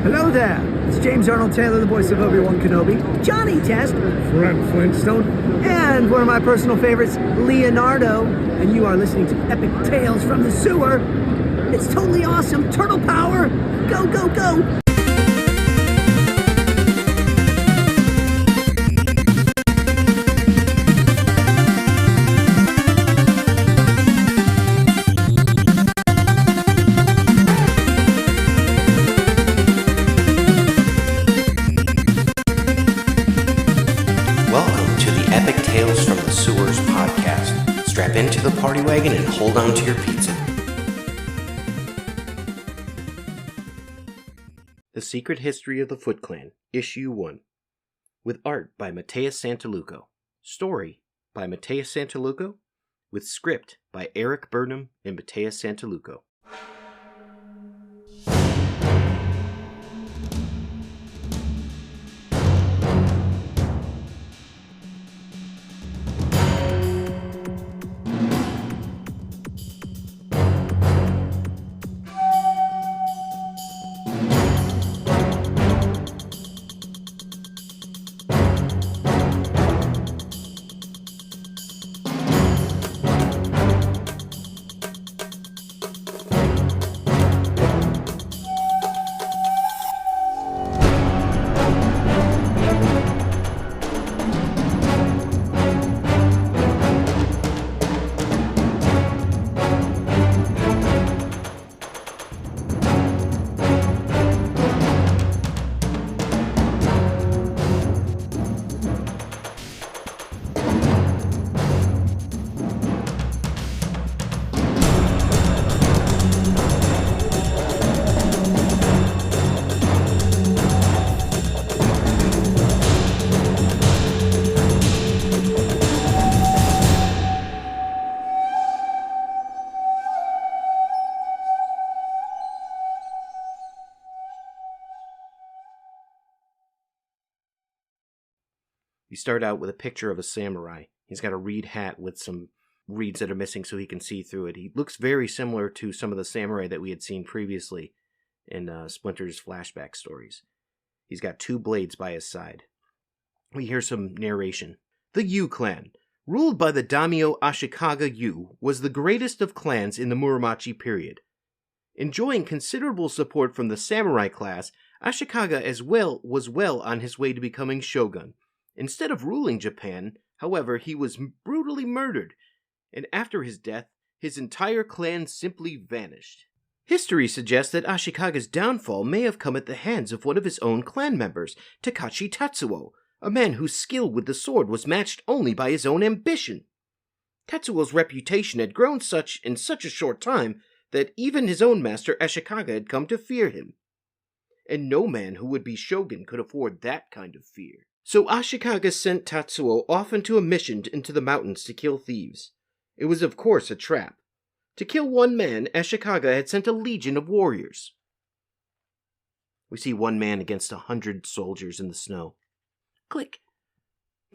Hello there, it's James Arnold Taylor, the voice of Obi-Wan Kenobi, Johnny Test, Fred Flintstone, and one of my personal favorites, Leonardo, and you are listening to Epic Tales from the Sewer. It's totally awesome, turtle power, go, go, go! Strap into the party wagon and hold on to your pizza. The Secret History of the Foot Clan, Issue 1. With art by Mateus Santolouco. Story by Mateus Santolouco. With script by Erik Burnham and Mateus Santolouco. You start out with a picture of a samurai. He's got a reed hat with some reeds that are missing so he can see through it. He looks very similar to some of the samurai that we had seen previously in Splinter's flashback stories. He's got two blades by his side. We hear some narration. The Yu clan, ruled by the daimyo Ashikaga Yu, was the greatest of clans in the Muromachi period. Enjoying considerable support from the samurai class, Ashikaga was well on his way to becoming shogun. Instead of ruling Japan, however, he was brutally murdered, and after his death, his entire clan simply vanished. History suggests that Ashikaga's downfall may have come at the hands of one of his own clan members, Takashi Tatsuo, a man whose skill with the sword was matched only by his own ambition. Tatsuo's reputation had grown in such a short time that even his own master Ashikaga had come to fear him. And no man who would be shogun could afford that kind of fear. So Ashikaga sent Tatsuo off into a mission into the mountains to kill thieves. It was of course a trap. To kill one man, Ashikaga had sent a legion of warriors. We see one man against 100 soldiers in the snow. Click!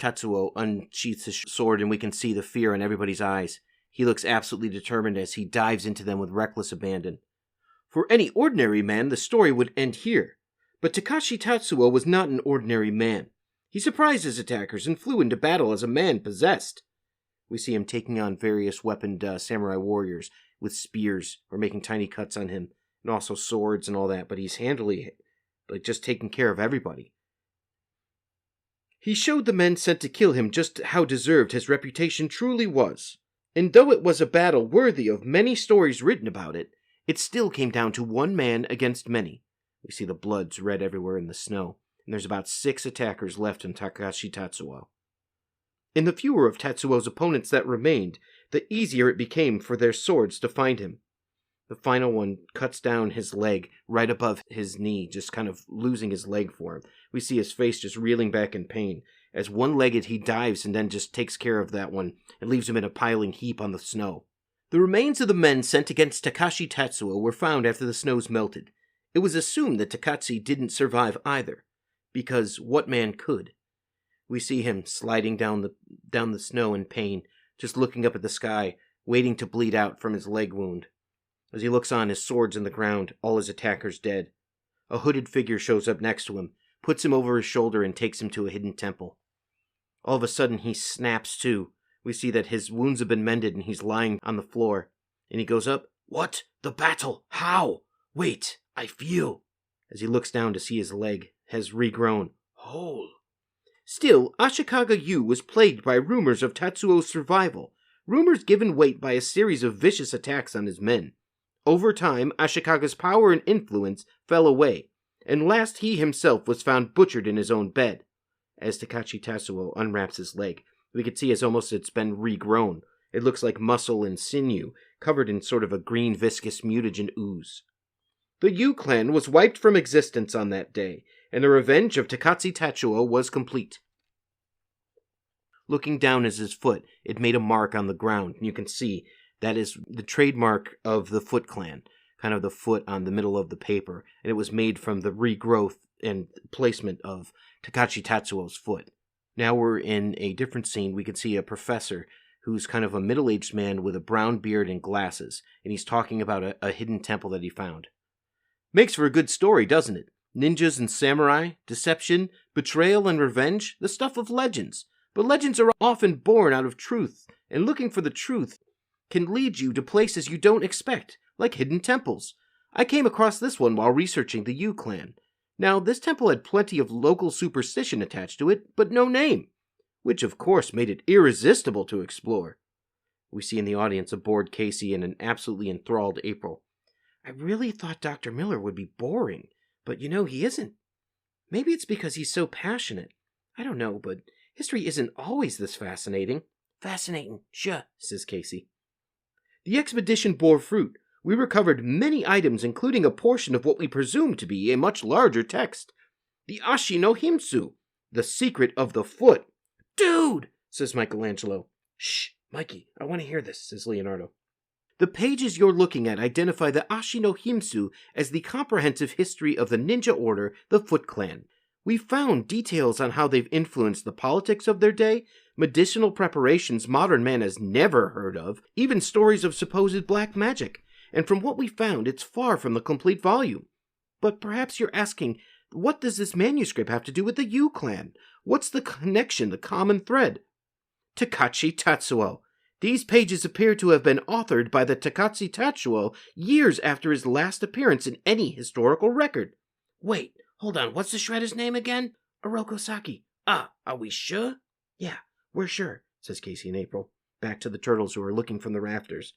Tatsuo unsheaths his sword and we can see the fear in everybody's eyes. He looks absolutely determined as he dives into them with reckless abandon. For any ordinary man, the story would end here. But Takashi Tatsuo was not an ordinary man. He surprised his attackers and flew into battle as a man possessed. We see him taking on various weaponed samurai warriors with spears or making tiny cuts on him, and also swords and all that, but he's handily, just taking care of everybody. He showed the men sent to kill him just how deserved his reputation truly was. And though it was a battle worthy of many stories written about it, it still came down to one man against many. We see the blood's red everywhere in the snow, and there's about 6 attackers left in Takashi Tatsuo. In the fewer of Tatsuo's opponents that remained, the easier it became for their swords to find him. The final one cuts down his leg right above his knee, just kind of losing his leg for him. We see his face just reeling back in pain. As one-legged, he dives and then just takes care of that one and leaves him in a piling heap on the snow. The remains of the men sent against Takashi Tatsuo were found after the snows melted. It was assumed that Takashi didn't survive either, because what man could? We see him sliding down the snow in pain, just looking up at the sky, waiting to bleed out from his leg wound. As he looks on, his sword's in the ground, all his attackers dead. A hooded figure shows up next to him, puts him over his shoulder, and takes him to a hidden temple. All of a sudden, he snaps to. We see that his wounds have been mended and he's lying on the floor. And he goes up. What? The battle? How? Wait, I feel. As he looks down to see his leg has regrown. Whole. Still, Ashikaga Yu was plagued by rumors of Tatsuo's survival, rumors given weight by a series of vicious attacks on his men. Over time, Ashikaga's power and influence fell away, and last he himself was found butchered in his own bed. As Takashi Tatsuo unwraps his leg, we can see it's been regrown. It looks like muscle and sinew, covered in sort of a green viscous mutagen ooze. The Yu clan was wiped from existence on that day, and the revenge of Takashi Tatsuo was complete. Looking down at his foot, it made a mark on the ground, and you can see that is the trademark of the Foot Clan, kind of the foot on the middle of the paper, and it was made from the regrowth and placement of Takashi Tatsuo's foot. Now we're in a different scene. We can see a professor who's kind of a middle-aged man with a brown beard and glasses, and he's talking about a hidden temple that he found. Makes for a good story, doesn't it? Ninjas and samurai, deception, betrayal and revenge, the stuff of legends. But legends are often born out of truth, and looking for the truth can lead you to places you don't expect, like hidden temples. I came across this one while researching the Yu clan. Now, this temple had plenty of local superstition attached to it, but no name, which of course made it irresistible to explore. We see in the audience a bored Casey and an absolutely enthralled April. I really thought Dr. Miller would be boring, but he isn't. Maybe it's because he's so passionate. I don't know, but history isn't always this fascinating. Fascinating, sure, says Casey. The expedition bore fruit. We recovered many items, including a portion of what we presumed to be a much larger text. The Ashi no Himsu, the secret of the foot. Dude, says Michelangelo. Shh, Mikey, I want to hear this, says Leonardo. The pages you're looking at identify the Ashi no Himsu as the comprehensive history of the ninja order, the Foot Clan. We found details on how they've influenced the politics of their day, medicinal preparations modern man has never heard of, even stories of supposed black magic. And from what we found, it's far from the complete volume. But perhaps you're asking, what does this manuscript have to do with the Yu clan? What's the connection, the common thread? Takashi Tatsuo. These pages appear to have been authored by the Takashi Tatsuo years after his last appearance in any historical record. Wait, hold on, what's the shredder's name again? Oroko Saki. Ah, are we sure? Yeah, we're sure, says Casey and April, back to the turtles who are looking from the rafters.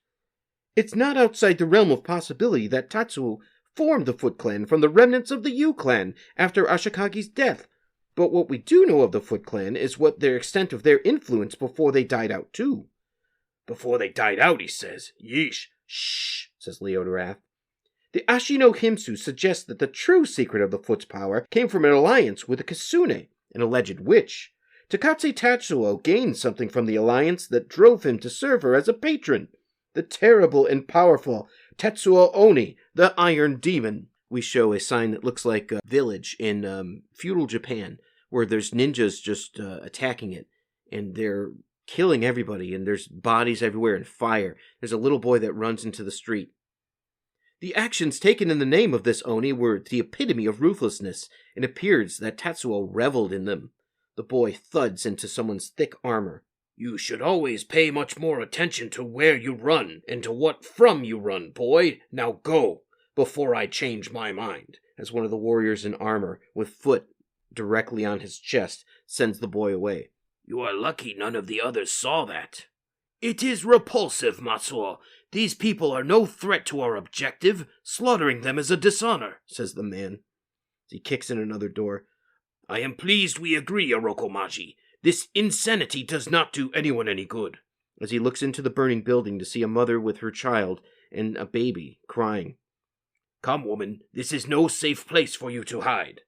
It's not outside the realm of possibility that Tatsuo formed the Foot Clan from the remnants of the Yu clan after Ashikagi's death. But what we do know of the Foot Clan is what their extent of their influence before they died out too. Before they died out, he says. Yeesh. Shh, says Leo to Raph. The Ashi no Himsu suggests that the true secret of the Foot's power came from an alliance with a Kitsune, an alleged witch. Takashi Tatsuo gained something from the alliance that drove him to serve her as a patron. The terrible and powerful Tetsuo Oni, the Iron Demon. We show a sign that looks like a village in feudal Japan, where there's ninjas just attacking it, and they're killing everybody, and there's bodies everywhere and fire. There's a little boy that runs into the street. The actions taken in the name of this Oni were the epitome of ruthlessness. It appears that Tatsuo reveled in them. The boy thuds into someone's thick armor. You should always pay much more attention to where you run, and to what from you run, boy. Now go, before I change my mind. As one of the warriors in armor, with foot directly on his chest, sends the boy away. You are lucky none of the others saw that. It is repulsive, Matsuo. These people are no threat to our objective. Slaughtering them is a dishonor, says the man. He kicks in another door. I am pleased we agree, Orokomaji. This insanity does not do anyone any good. As he looks into the burning building to see a mother with her child and a baby crying. Come, woman, this is no safe place for you to hide.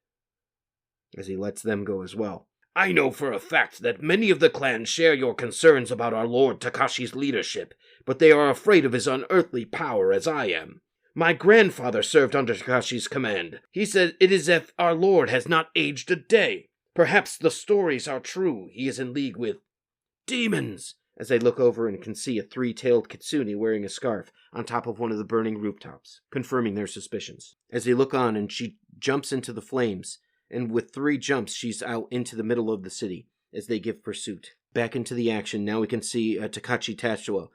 As he lets them go as well. I know for a fact that many of the clan share your concerns about our Lord Takashi's leadership, but they are afraid of his unearthly power as I am. My grandfather served under Takashi's command. He said it is as if our Lord has not aged a day. Perhaps the stories are true. He is in league with demons. as they look over and can see a three-tailed kitsune wearing a scarf on top of one of the burning rooftops, confirming their suspicions. As they look on, and she jumps into the flames, and with 3 jumps, she's out into the middle of the city as they give pursuit. Back into the action, now we can see Takashi Tatsuo.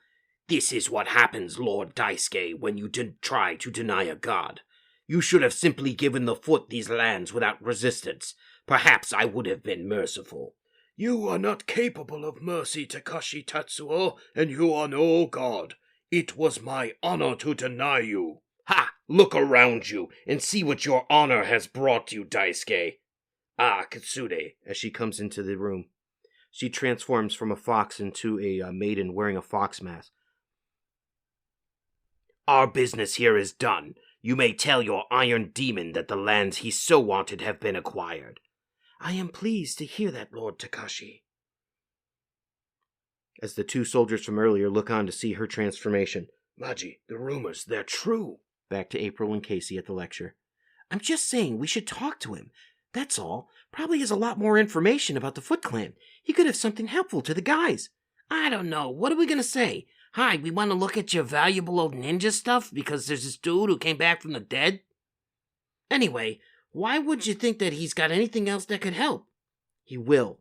This is what happens, Lord Daisuke, when you try to deny a god. You should have simply given the foot these lands without resistance. Perhaps I would have been merciful. You are not capable of mercy, Takashi Tatsuo, and you are no god. It was my honor to deny you. Ha! Look around you, and see what your honor has brought you, Daisuke. Ah, Kitsune. As she comes into the room, she transforms from a fox into a maiden wearing a fox mask. Our business here is done. You may tell your iron demon that the lands he so wanted have been acquired. I am pleased to hear that, Lord Takashi. As the 2 soldiers from earlier look on to see her transformation. Maji, the rumors, they're true. Back to April and Casey at the lecture. I'm just saying we should talk to him. That's all. Probably has a lot more information about the Foot Clan. He could have something helpful to the guys. I don't know. What are we going to say? Hi, we want to look at your valuable old ninja stuff because there's this dude who came back from the dead? Anyway, why would you think that he's got anything else that could help? He will,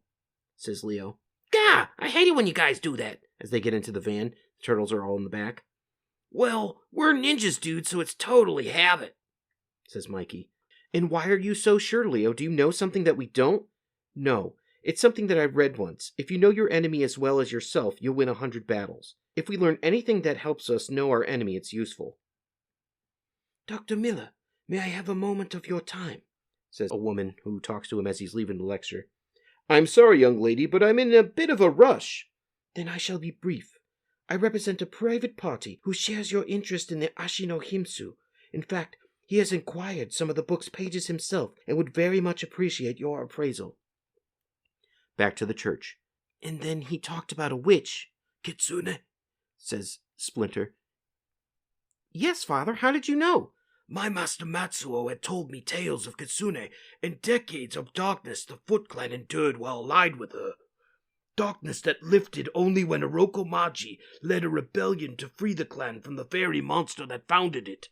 says Leo. Gah! I hate it when you guys do that. As they get into the van, the turtles are all in the back. Well, we're ninjas, dude, so it's totally habit, says Mikey. And why are you so sure, Leo? Do you know something that we don't? No, it's something that I read once. If you know your enemy as well as yourself, you'll win 100 battles. If we learn anything that helps us know our enemy, it's useful. Dr. Miller, may I have a moment of your time? Says a woman who talks to him as he's leaving the lecture. I'm sorry, young lady, but I'm in a bit of a rush. Then I shall be brief. I represent a private party who shares your interest in the Ashino Himsu. In fact, he has inquired some of the book's pages himself and would very much appreciate your appraisal. Back to the church. And then he talked about a witch. Kitsune, says Splinter. Yes, Father, how did you know? My master Matsuo had told me tales of Kitsune and decades of darkness the Foot Clan endured while allied with her. Darkness that lifted only when Orokomaji led a rebellion to free the clan from the fairy monster that founded it.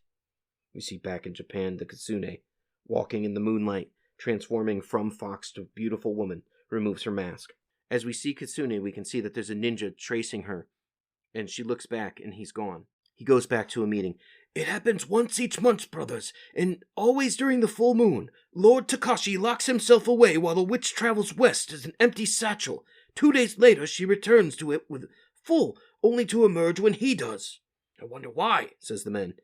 We see back in Japan the Kitsune, walking in the moonlight, transforming from fox to beautiful woman, removes her mask. As we see Kitsune, we can see that there's a ninja tracing her, and she looks back and he's gone. He goes back to a meeting. It happens once each month, brothers, and always during the full moon. Lord Takashi locks himself away while the witch travels west as an empty satchel. 2 days later, she returns to it with full, only to emerge when he does. I wonder why, says the man.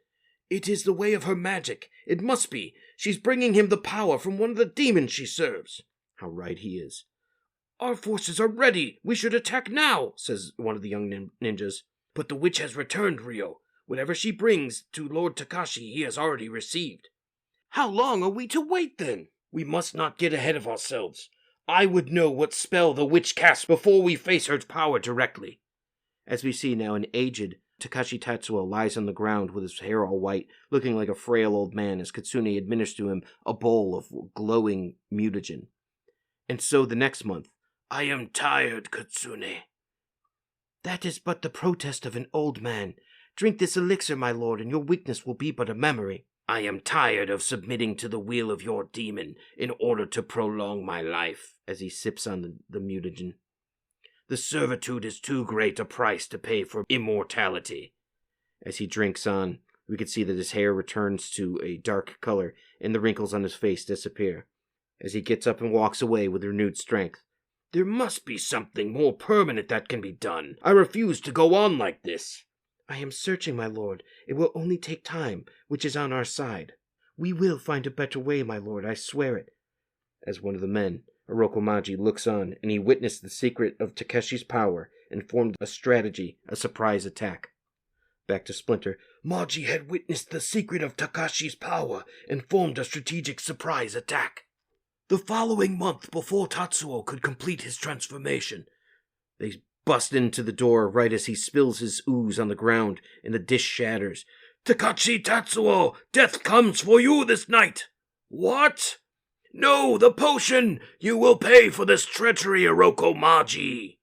It is the way of her magic. It must be. She's bringing him the power from one of the demons she serves. How right he is. Our forces are ready. We should attack now, says one of the young ninjas. But the witch has returned, Ryo. Whatever she brings to Lord Takashi, he has already received. How long are we to wait, then? We must not get ahead of ourselves. I would know what spell the witch casts before we face her power directly. As we see now, an aged Takashi Tatsuo lies on the ground with his hair all white, looking like a frail old man as Kitsune administers to him a bowl of glowing mutagen. And so the next month, I am tired, Kitsune. That is but the protest of an old man. Drink this elixir, my lord, and your weakness will be but a memory. I am tired of submitting to the will of your demon in order to prolong my life. As he sips on the mutagen. The servitude is too great a price to pay for immortality. As he drinks on, we can see that his hair returns to a dark color and the wrinkles on his face disappear. As he gets up and walks away with renewed strength. There must be something more permanent that can be done. I refuse to go on like this. I am searching, my lord. It will only take time, which is on our side. We will find a better way, my lord, I swear it. As one of the men, Orokomaji, looks on, and he witnessed the secret of Takeshi's power and formed a strategy, a surprise attack. Back to Splinter. Maji had witnessed the secret of Takashi's power and formed a strategic surprise attack. The following month, before Tatsuo could complete his transformation, they bust into the door right as he spills his ooze on the ground and the dish shatters. Takashi Tatsuo, death comes for you this night. What? No, the potion! You will pay for this treachery, Orokomaji.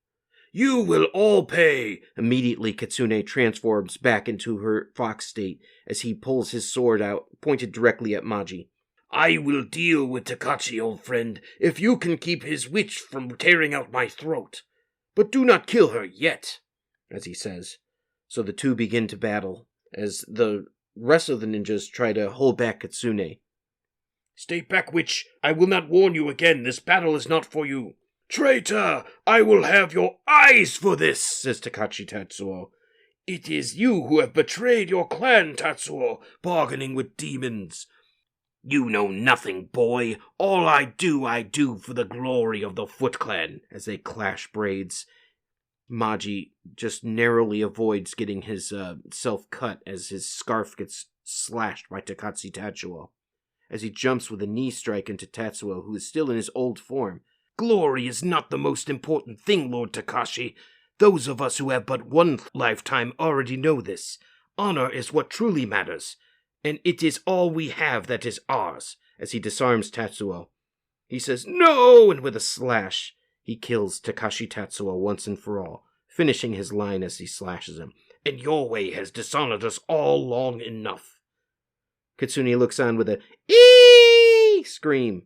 You will all pay. Immediately, Kitsune transforms back into her fox state as he pulls his sword out, pointed directly at Maji. I will deal with Takashi, old friend, if you can keep his witch from tearing out my throat. But do not kill her yet, as he says. So the two begin to battle, as the rest of the ninjas try to hold back Kitsune. Stay back, witch. I will not warn you again. This battle is not for you. Traitor! I will have your eyes for this, says Takashi Tatsuo. It is you who have betrayed your clan, Tatsuo, bargaining with demons. You know nothing, boy. All I do for the glory of the Foot Clan. As they clash braids, Maji just narrowly avoids getting his self cut as his scarf gets slashed by Takashi Tatsuo. As he jumps with a knee strike into Tatsuo, who is still in his old form. Glory is not the most important thing, Lord Takashi. Those of us who have but one lifetime already know this. Honor is what truly matters, and it is all we have that is ours. As he disarms Tatsuo, he says, "No!" and with a slash, he kills Takashi Tatsuo once and for all, finishing his line as he slashes him. And your way has dishonored us all long enough. Kitsune looks on with a "Eee!" scream.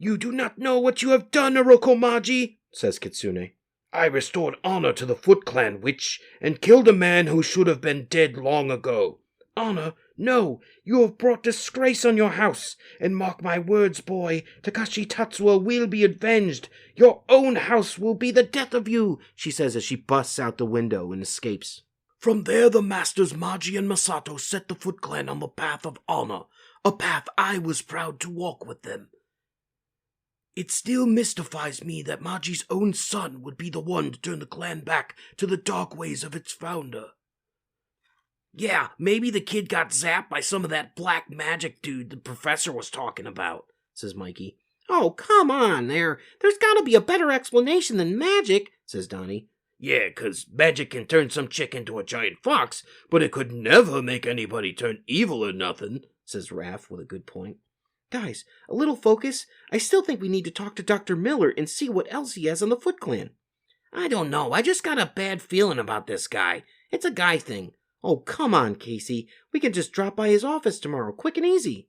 You do not know what you have done, Orokomaji, says Kitsune. I restored honor to the Foot Clan, witch, and killed a man who should have been dead long ago. Honor? No, you have brought disgrace on your house, and mark my words, boy, Takashi Tatsuo will be avenged. Your own house will be the death of you, she says as she busts out the window and escapes. From there the masters Maji and Masato set the Foot Clan on the path of honor, a path I was proud to walk with them. It still mystifies me that Maji's own son would be the one to turn the clan back to the dark ways of its founder. Yeah, maybe the kid got zapped by some of that black magic dude the professor was talking about, says Mikey. Oh, come on, there's gotta be a better explanation than magic, says Donnie. Yeah, 'cause magic can turn some chick into a giant fox, but it could never make anybody turn evil or nothing, says Raph with a good point. Guys, a little focus. I still think we need to talk to Dr. Miller and see what else he has on the Foot Clan. I don't know. I just got a bad feeling about this guy. It's a guy thing. Oh, come on, Casey. We can just drop by his office tomorrow, quick and easy.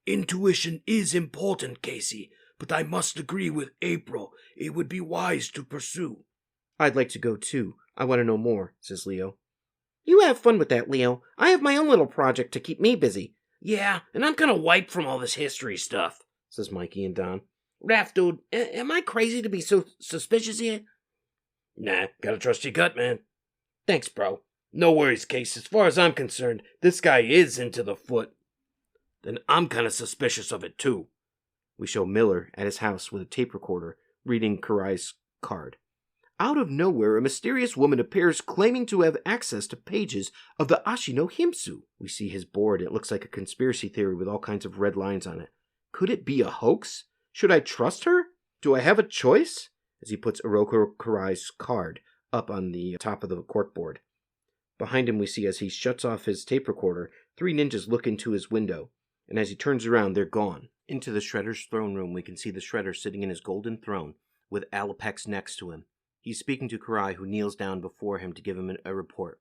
Intuition is important, Casey, but I must agree with April. It would be wise to pursue. I'd like to go too. I want to know more, says Leo. You have fun with that, Leo. I have my own little project to keep me busy. Yeah, and I'm kind of wiped from all this history stuff, says Mikey and Don. Raph, dude, am I crazy to be so suspicious here? Nah, gotta trust your gut, man. Thanks, bro. No worries, Case. As far as I'm concerned, this guy is into the Foot. Then I'm kind of suspicious of it, too. We show Miller at his house with a tape recorder, reading Kurai's card. Out of nowhere, a mysterious woman appears claiming to have access to pages of the Ashino Himsu. We see his board. It looks like a conspiracy theory with all kinds of red lines on it. Could it be a hoax? Should I trust her? Do I have a choice? As he puts Oroku Kurai's card up on the top of the corkboard. Behind him we see, as he shuts off his tape recorder, 3 ninjas look into his window, and as he turns around, they're gone. Into the Shredder's throne room, we can see the Shredder sitting in his golden throne, with Alapex next to him. He's speaking to Kurai, who kneels down before him to give him a report.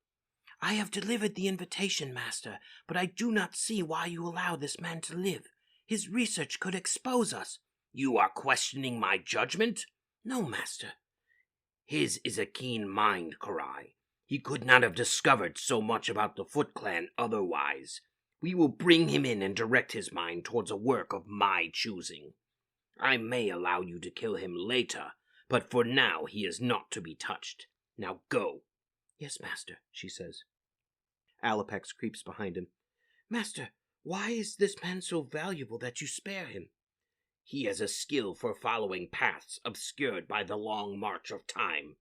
I have delivered the invitation, Master, but I do not see why you allow this man to live. His research could expose us. You are questioning my judgment? No, Master. His is a keen mind, Kurai. He could not have discovered so much about the Foot Clan otherwise. We will bring him in and direct his mind towards a work of my choosing. I may allow you to kill him later, but for now he is not to be touched. Now go. Yes, Master, she says. Alapex creeps behind him. Master, why is this man so valuable that you spare him? He has a skill for following paths obscured by the long march of time.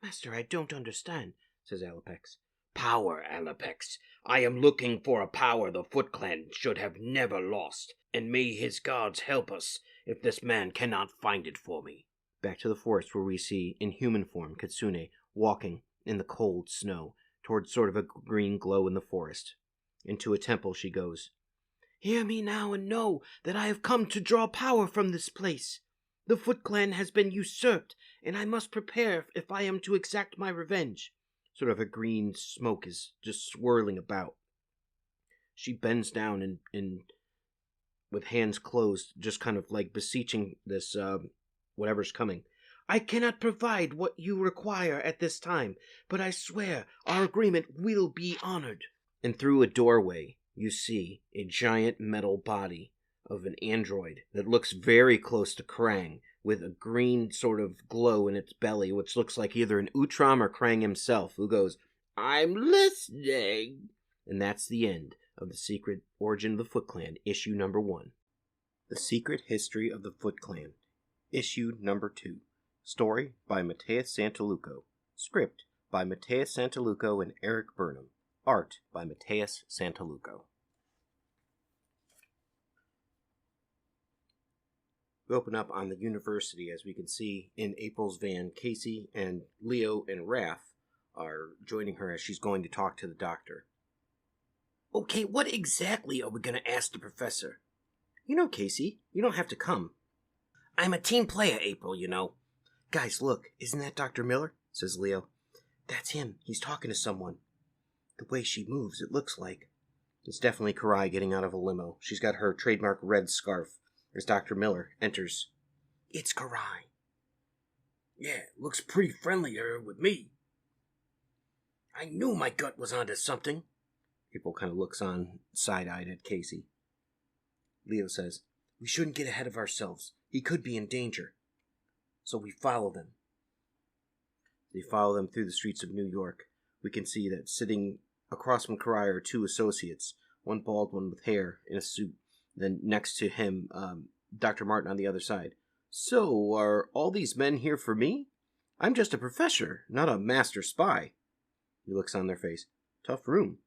Master, I don't understand, says Alapex. Power, Alapex. I am looking for a power the Foot Clan should have never lost, and may his gods help us if this man cannot find it for me. Back to the forest, where we see, in human form, Kitsune walking in the cold snow towards sort of a green glow in the forest. Into a temple she goes. Hear me now and know that I have come to draw power from this place. The Foot Clan has been usurped, and I must prepare if I am to exact my revenge. Sort of a green smoke is just swirling about. She bends down and with hands closed, just kind of like beseeching this, whatever's coming. I cannot provide what you require at this time, but I swear our agreement will be honored. And through a doorway, you see a giant metal body of an android that looks very close to Krang, with a green sort of glow in its belly, which looks like either an Utram or Krang himself, who goes, "I'm listening." And that's the end of The Secret Origin of the Foot Clan, issue number 1. The Secret History of the Foot Clan, issue number 2. Story by Mateus Santolouco. Script by Mateus Santolouco and Erik Burnham. Art by Mateus Santolouco. We open up on the university, as we can see in April's van. Casey and Leo and Raph are joining her as she's going to talk to the doctor. Okay, what exactly are we going to ask the professor? You know, Casey, you don't have to come. I'm a team player, April, you know. Guys, look, isn't that Dr. Miller? Says Leo. That's him. He's talking to someone. The way she moves, it looks like. It's definitely Karai getting out of a limo. She's got her trademark red scarf. As Dr. Miller enters. It's Karai. Yeah, looks pretty friendly to her with me. I knew my gut was onto something. April kind of looks on side-eyed at Casey. Leo says, we shouldn't get ahead of ourselves. He could be in danger. So we follow them. They follow them through the streets of New York. We can see that sitting across from Karai are 2 associates, one bald, one with hair, in a suit. Then next to him, Dr. Martin on the other side. So, are all these men here for me? I'm just a professor, not a master spy. He looks on their face. Tough room.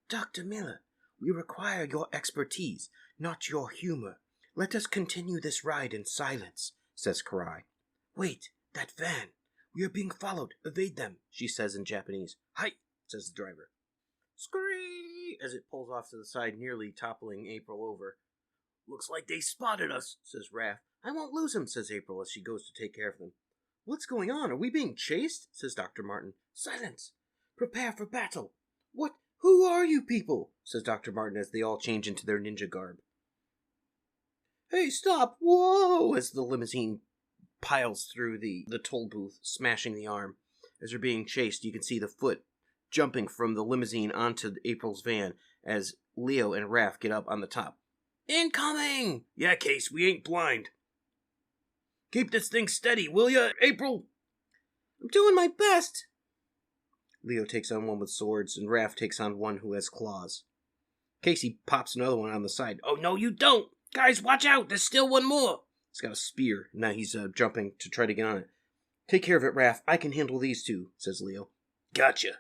Dr. Miller, we require your expertise, not your humor. Let us continue this ride in silence, says Karai. Wait, that van. We are being followed. Evade them, she says in Japanese. Hi, says the driver. Scree! As it pulls off to the side, nearly toppling April over. Looks like they spotted us, says Raph. I won't lose him, says April as she goes to take care of them. What's going on? Are we being chased? Says Dr. Martin. Silence! Prepare for battle! What? Who are you people? Says Dr. Martin as they all change into their ninja garb. Hey, stop! Whoa! As the limousine piles through the toll booth, smashing the arm. As they're being chased, you can see the foot jumping from the limousine onto April's van as Leo and Raph get up on the top. Incoming! Yeah, Case, we ain't blind. Keep this thing steady, will ya, April? I'm doing my best. Leo takes on one with swords, and Raph takes on one who has claws. Casey pops another one on the side. Oh, no, you don't. Guys, watch out. There's still one more. He's got a spear. Now he's jumping to try to get on it. Take care of it, Raph. I can handle these 2, says Leo. Gotcha.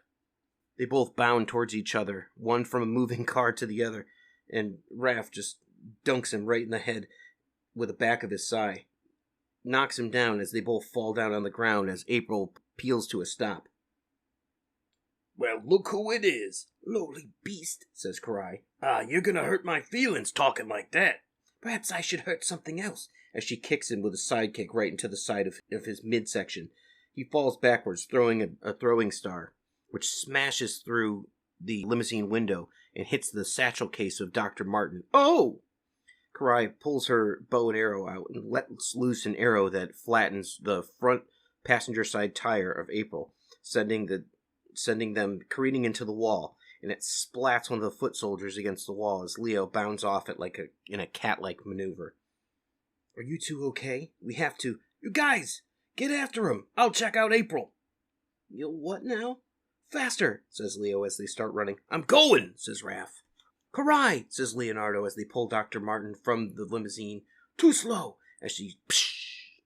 They both bound towards each other, one from a moving car to the other, and Raph just dunks him right in the head with the back of his sai. Knocks him down as they both fall down on the ground as April peels to a stop. Well, look who it is. Lowly beast, says Karai. You're gonna hurt my feelings talking like that. Perhaps I should hurt something else, as she kicks him with a side kick right into the side of his midsection. He falls backwards, throwing a throwing star, which smashes through the limousine window and hits the satchel case of Dr. Martin. Oh! Karai pulls her bow and arrow out and lets loose an arrow that flattens the front passenger side tire of April, sending them careening into the wall, and it splats one of the foot soldiers against the wall as Leo bounds off it in a cat-like maneuver. Are you 2 okay? We have to... You guys, get after him. I'll check out April. You'll what now? Faster, says Leo as they start running. I'm going, says Raph. Karai, says Leonardo as they pull Dr. Martin from the limousine. Too slow, as she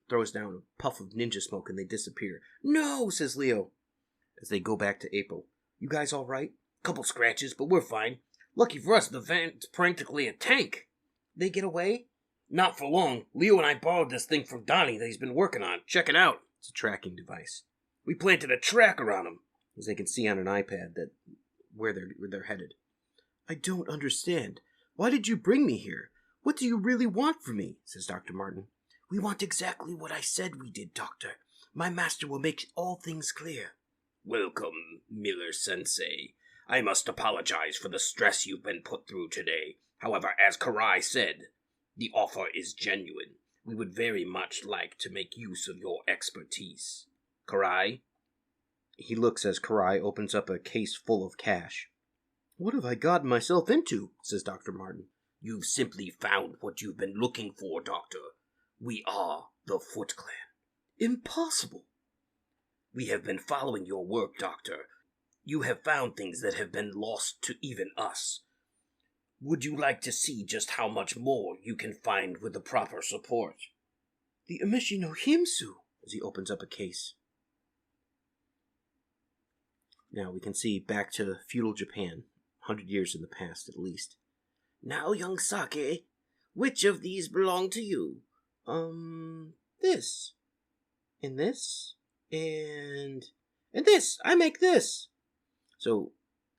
throws down a puff of ninja smoke and they disappear. No, says Leo, as they go back to April. You guys all right? Couple scratches, but we're fine. Lucky for us, the van's practically a tank. They get away? Not for long. Leo and I borrowed this thing from Donnie that he's been working on. Check it out. It's a tracking device. We planted a tracker on him. As they can see on an iPad that where they're headed. I don't understand. Why did you bring me here? What do you really want from me? Says Dr. Martin. We want exactly what I said we did, Doctor. My master will make all things clear. Welcome, Miller-sensei. I must apologize for the stress you've been put through today. However, as Karai said, the offer is genuine. We would very much like to make use of your expertise. Karai? He looks as Karai opens up a case full of cash. What have I gotten myself into? Says Dr. Martin. You've simply found what you've been looking for, Doctor. We are the Foot Clan. Impossible. We have been following your work, Doctor. You have found things that have been lost to even us. Would you like to see just how much more you can find with the proper support? The Emishi no Himsu, as he opens up a case. Now we can see back to feudal Japan, 100 years in the past at least. Now, young Sake, which of these belong to you? This. And this. And this. I make this. So,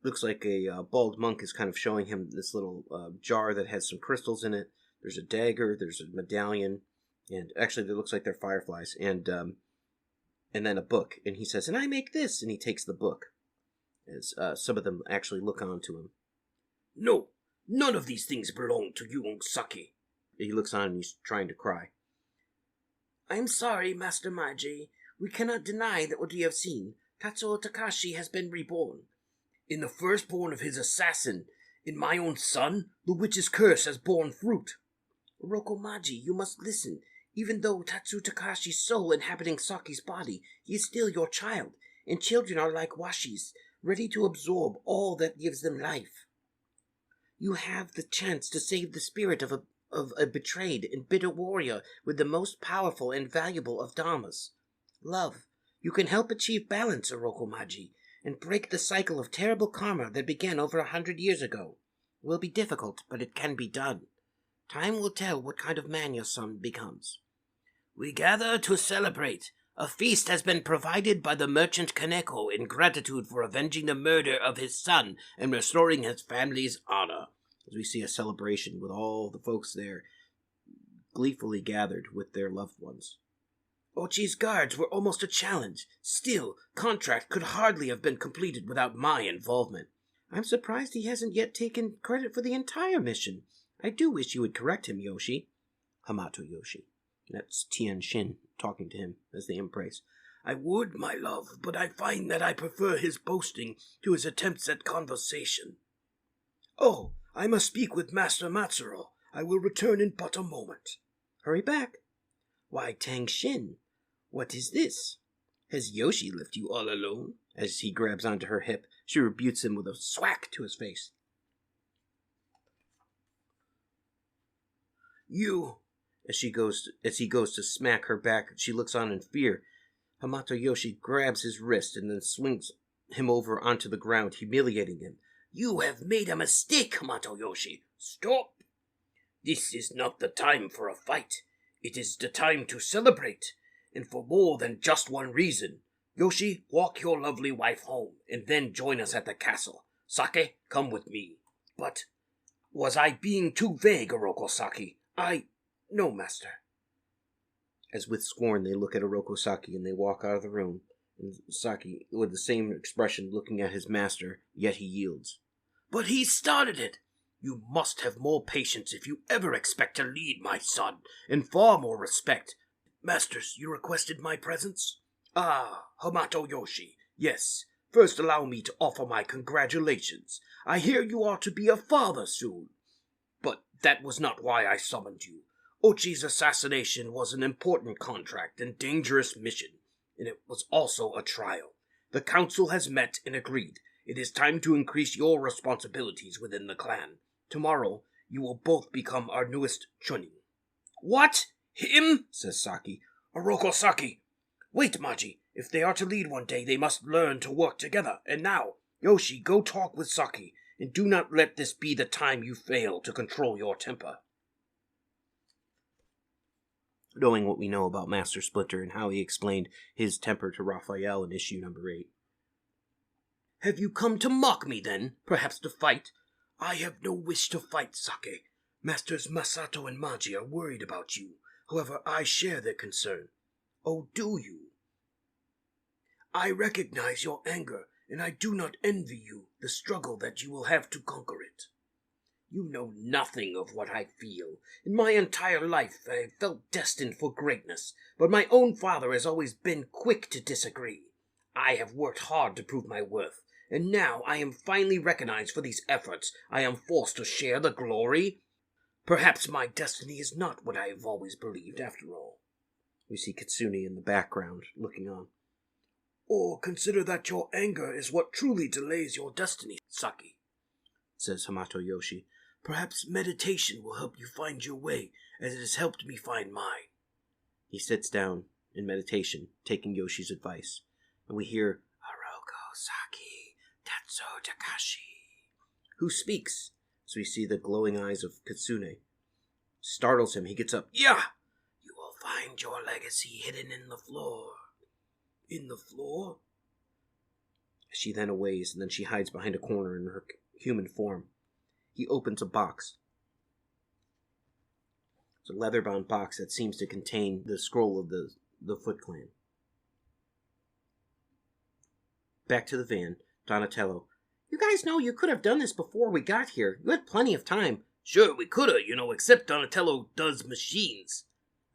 looks like a bald monk is kind of showing him this little jar that has some crystals in it. There's a dagger, there's a medallion, and actually it looks like they're fireflies, and then a book. And he says, and I make this, and he takes the book. As some of them actually look onto him. No, none of these things belong to you, Sake. He looks on and he's trying to cry. I'm sorry, Master Maji. We cannot deny that what we have seen. Tatsuo Takashi has been reborn. In the firstborn of his assassin, in my own son, the witch's curse has borne fruit. Orokomaji, you must listen. Even though Tatsuo Takashi's soul inhabiting Saki's body, he is still your child, and children are like washis, ready to absorb all that gives them life. You have the chance to save the spirit of a betrayed and bitter warrior with the most powerful and valuable of dharmas. Love. You can help achieve balance, Orokomaji, and break the cycle of terrible karma that began over 100 years ago. It will be difficult, but it can be done. Time will tell what kind of man your son becomes. We gather to celebrate. A feast has been provided by the merchant Kaneko in gratitude for avenging the murder of his son and restoring his family's honor. As we see a celebration with all the folks there gleefully gathered with their loved ones. Ochi's guards were almost a challenge. Still, contract could hardly have been completed without my involvement. I'm surprised he hasn't yet taken credit for the entire mission. I do wish you would correct him, Yoshi. Hamato Yoshi. That's Tien Shin talking to him as they embrace. I would, my love, but I find that I prefer his boasting to his attempts at conversation. Oh, I must speak with Master Matsuro. I will return in but a moment. Hurry back. Why, Tang Shin, what is this? Has Yoshi left you all alone? As he grabs onto her hip, she rebukes him with a swack to his face. You... As he goes to smack her back, she looks on in fear. Hamato Yoshi grabs his wrist and then swings him over onto the ground, humiliating him. You have made a mistake, Hamato Yoshi. Stop. This is not the time for a fight. It is the time to celebrate, and for more than just one reason. Yoshi, walk your lovely wife home, and then join us at the castle. Sake, come with me. But was I being too vague, Orokosaki? No, master. As with scorn they look at Orokosaki and they walk out of the room, and Saki, with the same expression, looking at his master, yet he yields. But he started it. You must have more patience if you ever expect to lead, my son, and far more respect. Masters, you requested my presence? Ah, Hamato Yoshi, yes. First allow me to offer my congratulations. I hear you are to be a father soon. But that was not why I summoned you. Ochi's assassination was an important contract and dangerous mission, and it was also a trial. The council has met and agreed. It is time to increase your responsibilities within the clan. Tomorrow, you will both become our newest chunin. What? Him? Says Saki. Orokosaki. Wait, Maji. If they are to lead one day, they must learn to work together. And now, Yoshi, go talk with Saki, and do not let this be the time you fail to control your temper. Knowing what we know about Master Splinter and how he explained his temper to Raphael in issue number 8. Have you come to mock me, then? Perhaps to fight? I have no wish to fight, Sake. Masters Masato and Maji are worried about you. However, I share their concern. Oh, do you? I recognize your anger, and I do not envy you the struggle that you will have to conquer it. You know nothing of what I feel. In my entire life, I have felt destined for greatness, but my own father has always been quick to disagree. I have worked hard to prove my worth, and now I am finally recognized for these efforts. I am forced to share the glory. Perhaps my destiny is not what I have always believed, after all. We see Kitsune in the background, looking on. Or consider that your anger is what truly delays your destiny, Saki, says Hamato Yoshi. Perhaps meditation will help you find your way, as it has helped me find mine. He sits down in meditation, taking Yoshi's advice, and we hear Haroko Saki Tatsu Takashi. Who speaks? So we see the glowing eyes of Kitsune. Startles him. He gets up. Yeah! You will find your legacy hidden in the floor. In the floor? She then aways, and then she hides behind a corner in her human form. He opens a box. It's a leather-bound box that seems to contain the scroll of the Foot Clan. Back to the van, Donatello. You guys know you could have done this before we got here. You had plenty of time. Sure, we coulda, except Donatello does machines.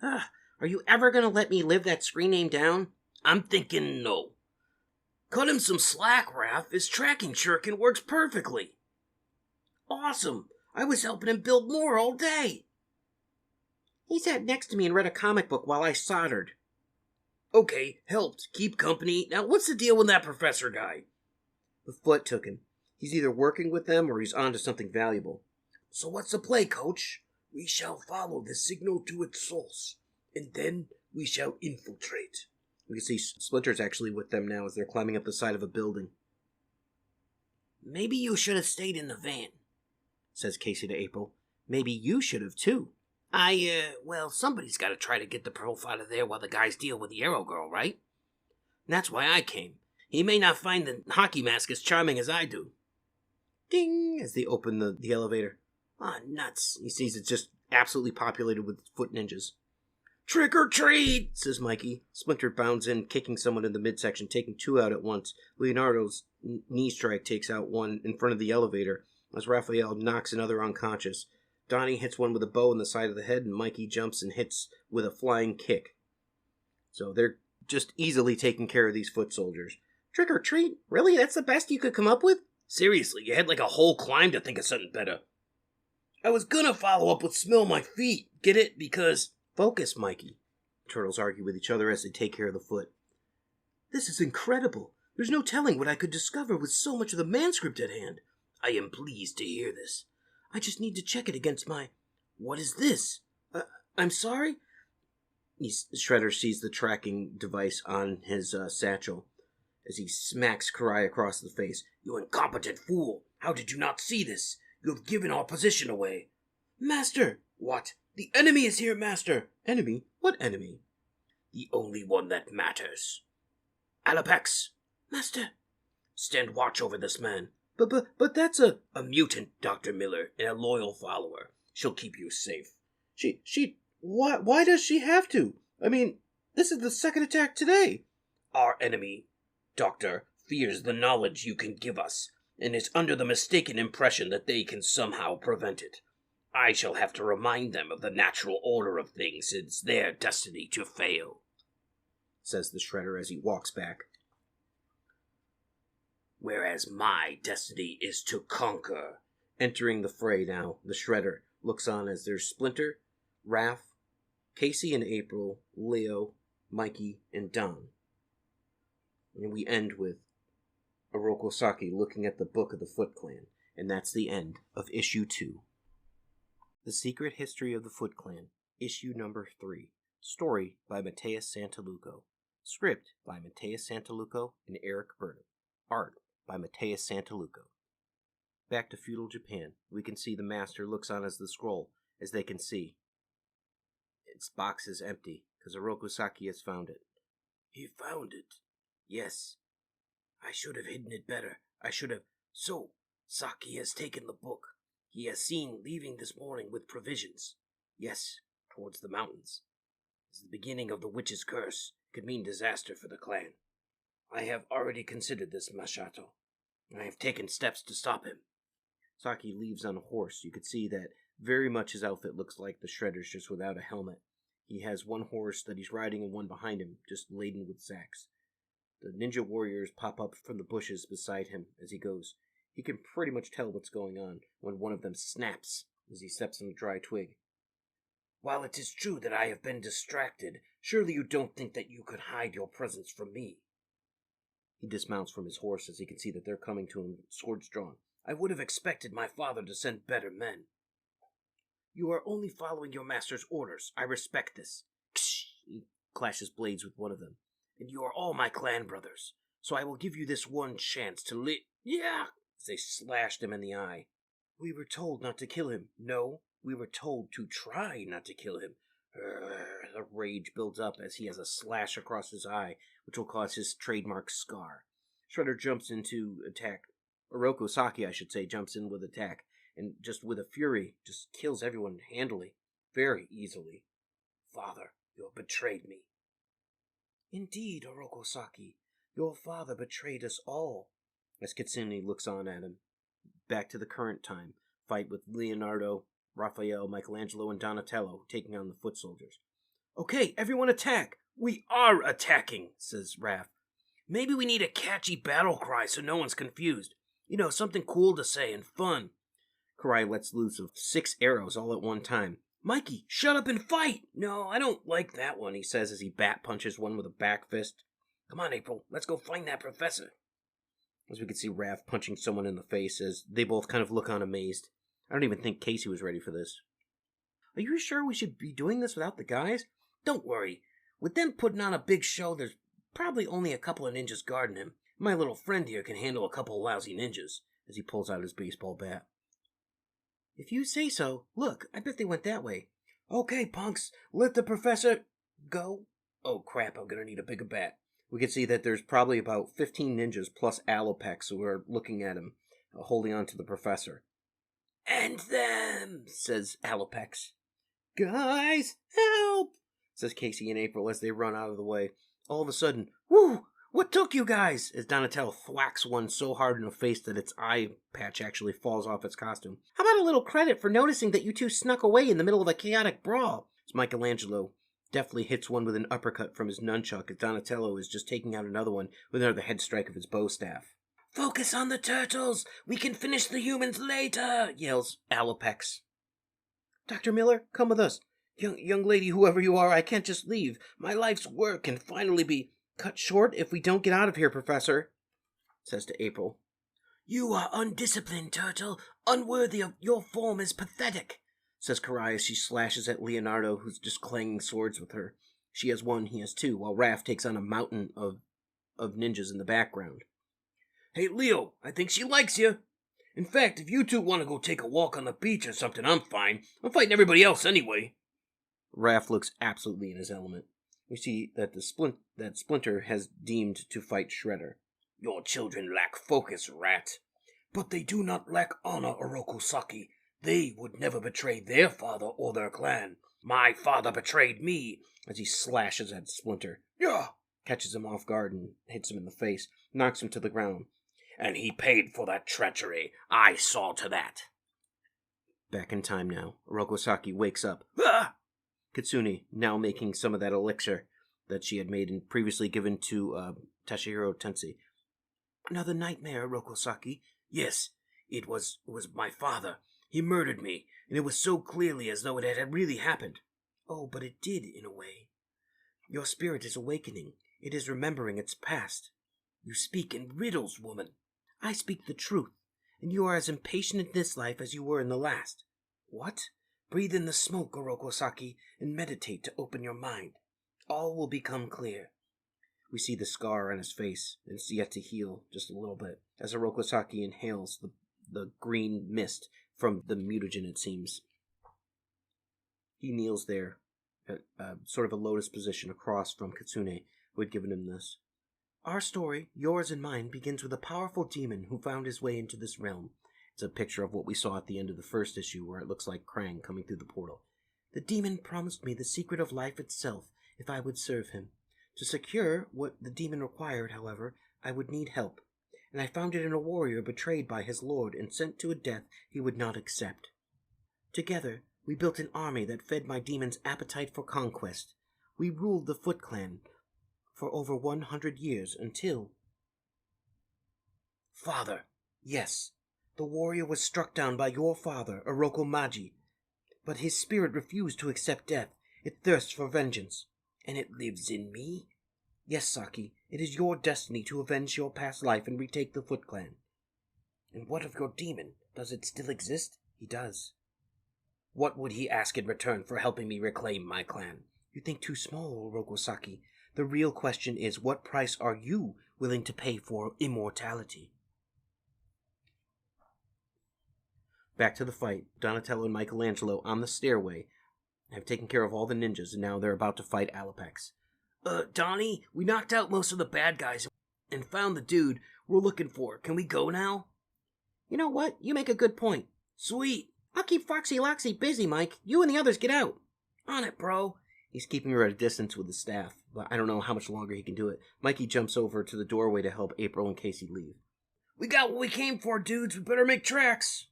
Are you ever gonna let me live that screen name down? I'm thinking no. Cut him some slack, Raph. His tracking shuriken works perfectly. Awesome. I was helping him build more all day. He sat next to me and read a comic book while I soldered. Okay, helped. Keep company. Now what's the deal with that professor guy? The Foot took him. He's either working with them or he's on to something valuable. So what's the play, Coach? We shall follow the signal to its source, and then we shall infiltrate. We can see Splinter's actually with them now as they're climbing up the side of a building. Maybe you should have stayed in the van, says Casey to April. Maybe you should have, too. Well, somebody's got to try to get the prof out of there while the guys deal with the Arrow Girl, right? And that's why I came. He may not find the hockey mask as charming as I do. Ding! As they open the elevator. Ah, nuts. He sees it's just absolutely populated with foot ninjas. Trick or treat, says Mikey. Splinter bounds in, kicking someone in the midsection, taking two out at once. Leonardo's knee strike takes out one in front of the elevator, as Raphael knocks another unconscious. Donnie hits one with a bow in the side of the head, and Mikey jumps and hits with a flying kick. So they're just easily taking care of these foot soldiers. Trick or treat? Really? That's the best you could come up with? Seriously, you had like a whole climb to think of something better. I was gonna follow up with smell my feet. Get it? Because... Focus, Mikey. The turtles argue with each other as they take care of the Foot. This is incredible. There's no telling what I could discover with so much of the manuscript at hand. I am pleased to hear this. I just need to check it against my... What is this? I'm sorry? Shredder sees the tracking device on his satchel as he smacks Karai across the face. You incompetent fool! How did you not see this? You have given our position away. Master! What? The enemy is here, Master! Enemy? What enemy? The only one that matters. Alapex! Master! Stand watch over this man. But that's a mutant, Dr. Miller, and a loyal follower. She'll keep you safe. Why does she have to? I mean, this is the second attack today. Our enemy, Doctor, fears the knowledge you can give us, and is under the mistaken impression that they can somehow prevent it. I shall have to remind them of the natural order of things. It's their destiny to fail, says the Shredder as he walks back. Whereas my destiny is to conquer. Entering the fray now, the Shredder looks on as there's Splinter, Raph, Casey and April, Leo, Mikey, and Don. And we end with Oroku Saki looking at the Book of the Foot Clan, and that's the end of Issue 2. The Secret History of the Foot Clan, Issue Number 3. Story by Mateus Santolouco. Script by Mateus Santolouco and Erik Burnham. Art by Mateus Santolouco. Back to feudal Japan, we can see the Master looks on as the scroll, as they can see. Its box is empty, because Oroku Saki has found it. He found it. Yes. I should have hidden it better. I should have... So, Saki has taken the book. He has seen leaving this morning with provisions. Yes, towards the mountains. It's the beginning of the witch's curse. Could mean disaster for the clan. I have already considered this, Masato. I have taken steps to stop him. Saki leaves on a horse. You could see that very much his outfit looks like the Shredder's, just without a helmet. He has one horse that he's riding and one behind him, just laden with sacks. The ninja warriors pop up from the bushes beside him as he goes. He can pretty much tell what's going on when one of them snaps as he steps on a dry twig. While it is true that I have been distracted, surely you don't think that you could hide your presence from me. He dismounts from his horse as he can see that they're coming to him, swords drawn. I would have expected my father to send better men. You are only following your master's orders. I respect this. He clashes blades with one of them. And you are all my clan brothers, so I will give you this one chance to live. Yeah! As they slashed him in the eye. We were told not to kill him. No, we were told to try not to kill him. The rage builds up as he has a slash across his eye, which will cause his trademark scar. Shredder jumps into attack. Oroku Saki, I should say, jumps in with attack, and just with a fury, just kills everyone handily, very easily. Father, you have betrayed me. Indeed, Oroku Saki, your father betrayed us all. As Kitsune looks on at him. Back to the current time. Fight with Leonardo, Raphael, Michelangelo, and Donatello taking on the foot soldiers. Okay, everyone attack! We are attacking, says Raph. Maybe we need a catchy battle cry so no one's confused. You know, something cool to say and fun. Karai lets loose of 6 arrows all at one time. Mikey, shut up and fight! No, I don't like that one, he says as he bat punches one with a back fist. Come on, April, let's go find that professor. As we can see Raph punching someone in the face as they both kind of look on amazed. I don't even think Casey was ready for this. Are you sure we should be doing this without the guys? Don't worry. With them putting on a big show, there's probably only a couple of ninjas guarding him. My little friend here can handle a couple of lousy ninjas, as he pulls out his baseball bat. If you say so. Look, I bet they went that way. Okay, punks, let the professor go. Oh crap, I'm gonna need a bigger bat. We can see that there's probably about 15 ninjas plus Alopex who are looking at him, holding on to the professor. End them, says Alopex. Guys, help, says Casey and April as they run out of the way. All of a sudden, whoo, what took you guys? As Donatello thwacks one so hard in the face that its eye patch actually falls off its costume. How about a little credit for noticing that you two snuck away in the middle of a chaotic brawl? As Michelangelo deftly hits one with an uppercut from his nunchuck as Donatello is just taking out another one with another head strike of his bow staff. Focus on the turtles! We can finish the humans later! Yells Alopex. Dr. Miller, come with us. Young lady, whoever you are, I can't just leave. My life's work can finally be cut short if we don't get out of here, Professor, says to April. You are undisciplined, Turtle. Unworthy of your form is pathetic, says Karai as she slashes at Leonardo, who's just clanging swords with her. She has one, he has two, while Raph takes on a mountain of ninjas in the background. Hey, Leo, I think she likes you. In fact, if you two want to go take a walk on the beach or something, I'm fine. I'm fighting everybody else anyway. Raph looks absolutely in his element. We see that Splinter has deemed to fight Shredder. Your children lack focus, rat. But they do not lack honor, Oroku Saki. They would never betray their father or their clan. My father betrayed me. As he slashes at Splinter. Yeah. Catches him off guard and hits him in the face. Knocks him to the ground. And he paid for that treachery. I saw to that. Back in time now. Oroku Saki wakes up. Ah! Kitsune, now making some of that elixir that she had made and previously given to Tashihiro Tensei. Another nightmare, Oroku Saki. Yes, it was my father. He murdered me, and it was so clearly as though it had really happened. Oh, but it did, in a way. Your spirit is awakening. It is remembering its past. You speak in riddles, woman. I speak the truth, and you are as impatient in this life as you were in the last. What? Breathe in the smoke, Oroku Saki, and meditate to open your mind. All will become clear. We see the scar on his face, and it's yet to heal just a little bit, as Oroku Saki inhales the green mist from the mutagen, it seems. He kneels there, at sort of a lotus position across from Kitsune, who had given him this. Our story, yours and mine, begins with a powerful demon who found his way into this realm. It's a picture of what we saw at the end of the first issue, where it looks like Krang coming through the portal. The demon promised me the secret of life itself if I would serve him. To secure what the demon required, however, I would need help, and I found it in a warrior betrayed by his lord and sent to a death he would not accept. Together, we built an army that fed my demon's appetite for conquest. We ruled the Foot Clan for over 100 years until... Father, yes, the warrior was struck down by your father, Orokomaji, but his spirit refused to accept death. It thirsts for vengeance. And it lives in me? Yes, Saki, it is your destiny to avenge your past life and retake the Foot Clan. And what of your demon? Does it still exist? He does. What would he ask in return for helping me reclaim my clan? You think too small, Orokosaki. The real question is, what price are you willing to pay for immortality? Back to the fight. Donatello and Michelangelo on the stairway have taken care of all the ninjas, and now they're about to fight Alopex. Donnie, we knocked out most of the bad guys and found the dude we're looking for. Can we go now? You know what? You make a good point. Sweet. I'll keep Foxy Loxy busy, Mike. You and the others get out. On it, bro. He's keeping her at a distance with his staff, but I don't know how much longer he can do it. Mikey jumps over to the doorway to help April and Casey leave. We got what we came for, dudes. We better make tracks.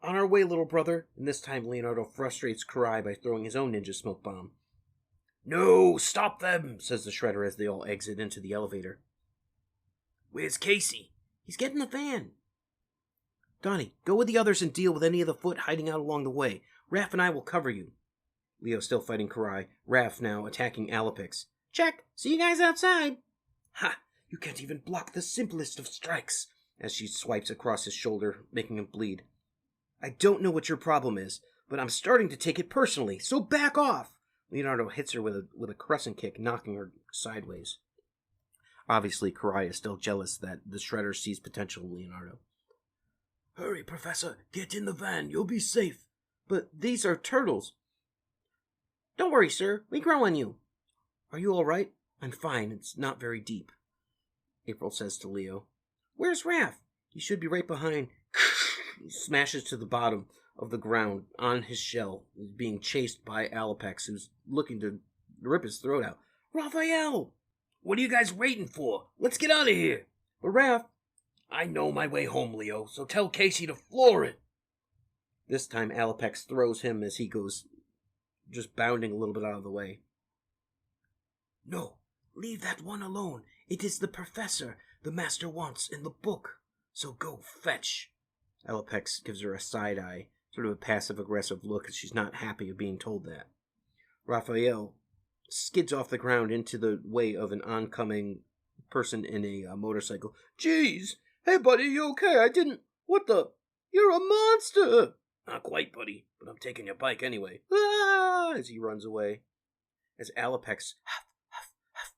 On our way, little brother. And this time Leonardo frustrates Karai by throwing his own ninja smoke bomb. No, stop them, says the Shredder as they all exit into the elevator. Where's Casey? He's getting the van. Donnie, go with the others and deal with any of the Foot hiding out along the way. Raph and I will cover you. Leo still fighting Karai. Raph now attacking Alopex. Check. See you guys outside. Ha! You can't even block the simplest of strikes. As she swipes across his shoulder, making him bleed. I don't know what your problem is, but I'm starting to take it personally, so back off! Leonardo hits her with a crescent kick, knocking her sideways. Obviously, Karai is still jealous that the Shredder sees potential in Leonardo. Hurry, Professor. Get in the van. You'll be safe. But these are turtles. Don't worry, sir. We grow on you. Are you all right? I'm fine. It's not very deep. April says to Leo. Where's Raph? He should be right behind. He smashes to the bottom of the ground on his shell. He's being chased by Alopex, who's looking to rip his throat out. Raphael! What are you guys waiting for? Let's get out of here. But Raph... I know my way home, Leo, so tell Casey to floor it. This time Alopex throws him as he goes just bounding a little bit out of the way. No, leave that one alone. It is the professor the master wants in the book. So go fetch. Alopex gives her a side eye, sort of a passive-aggressive look as she's not happy of being told that. Raphael skids off the ground into the way of an oncoming person in a motorcycle. Jeez! Hey, buddy, you okay? I didn't... What the... You're a monster! Not quite, buddy, but I'm taking your bike anyway. Ah! As he runs away. As Alopex...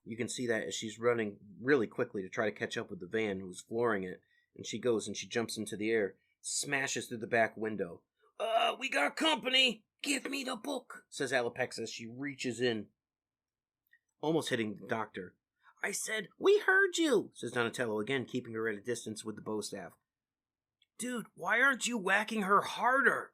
You can see that as she's running really quickly to try to catch up with the van who's flooring it. And she goes and she jumps into the air, smashes through the back window. We got company! Give me the book, says Alopex as she reaches in, almost hitting the doctor. I said, we heard you, says Donatello, again keeping her at a distance with the bow staff. Dude, why aren't you whacking her harder?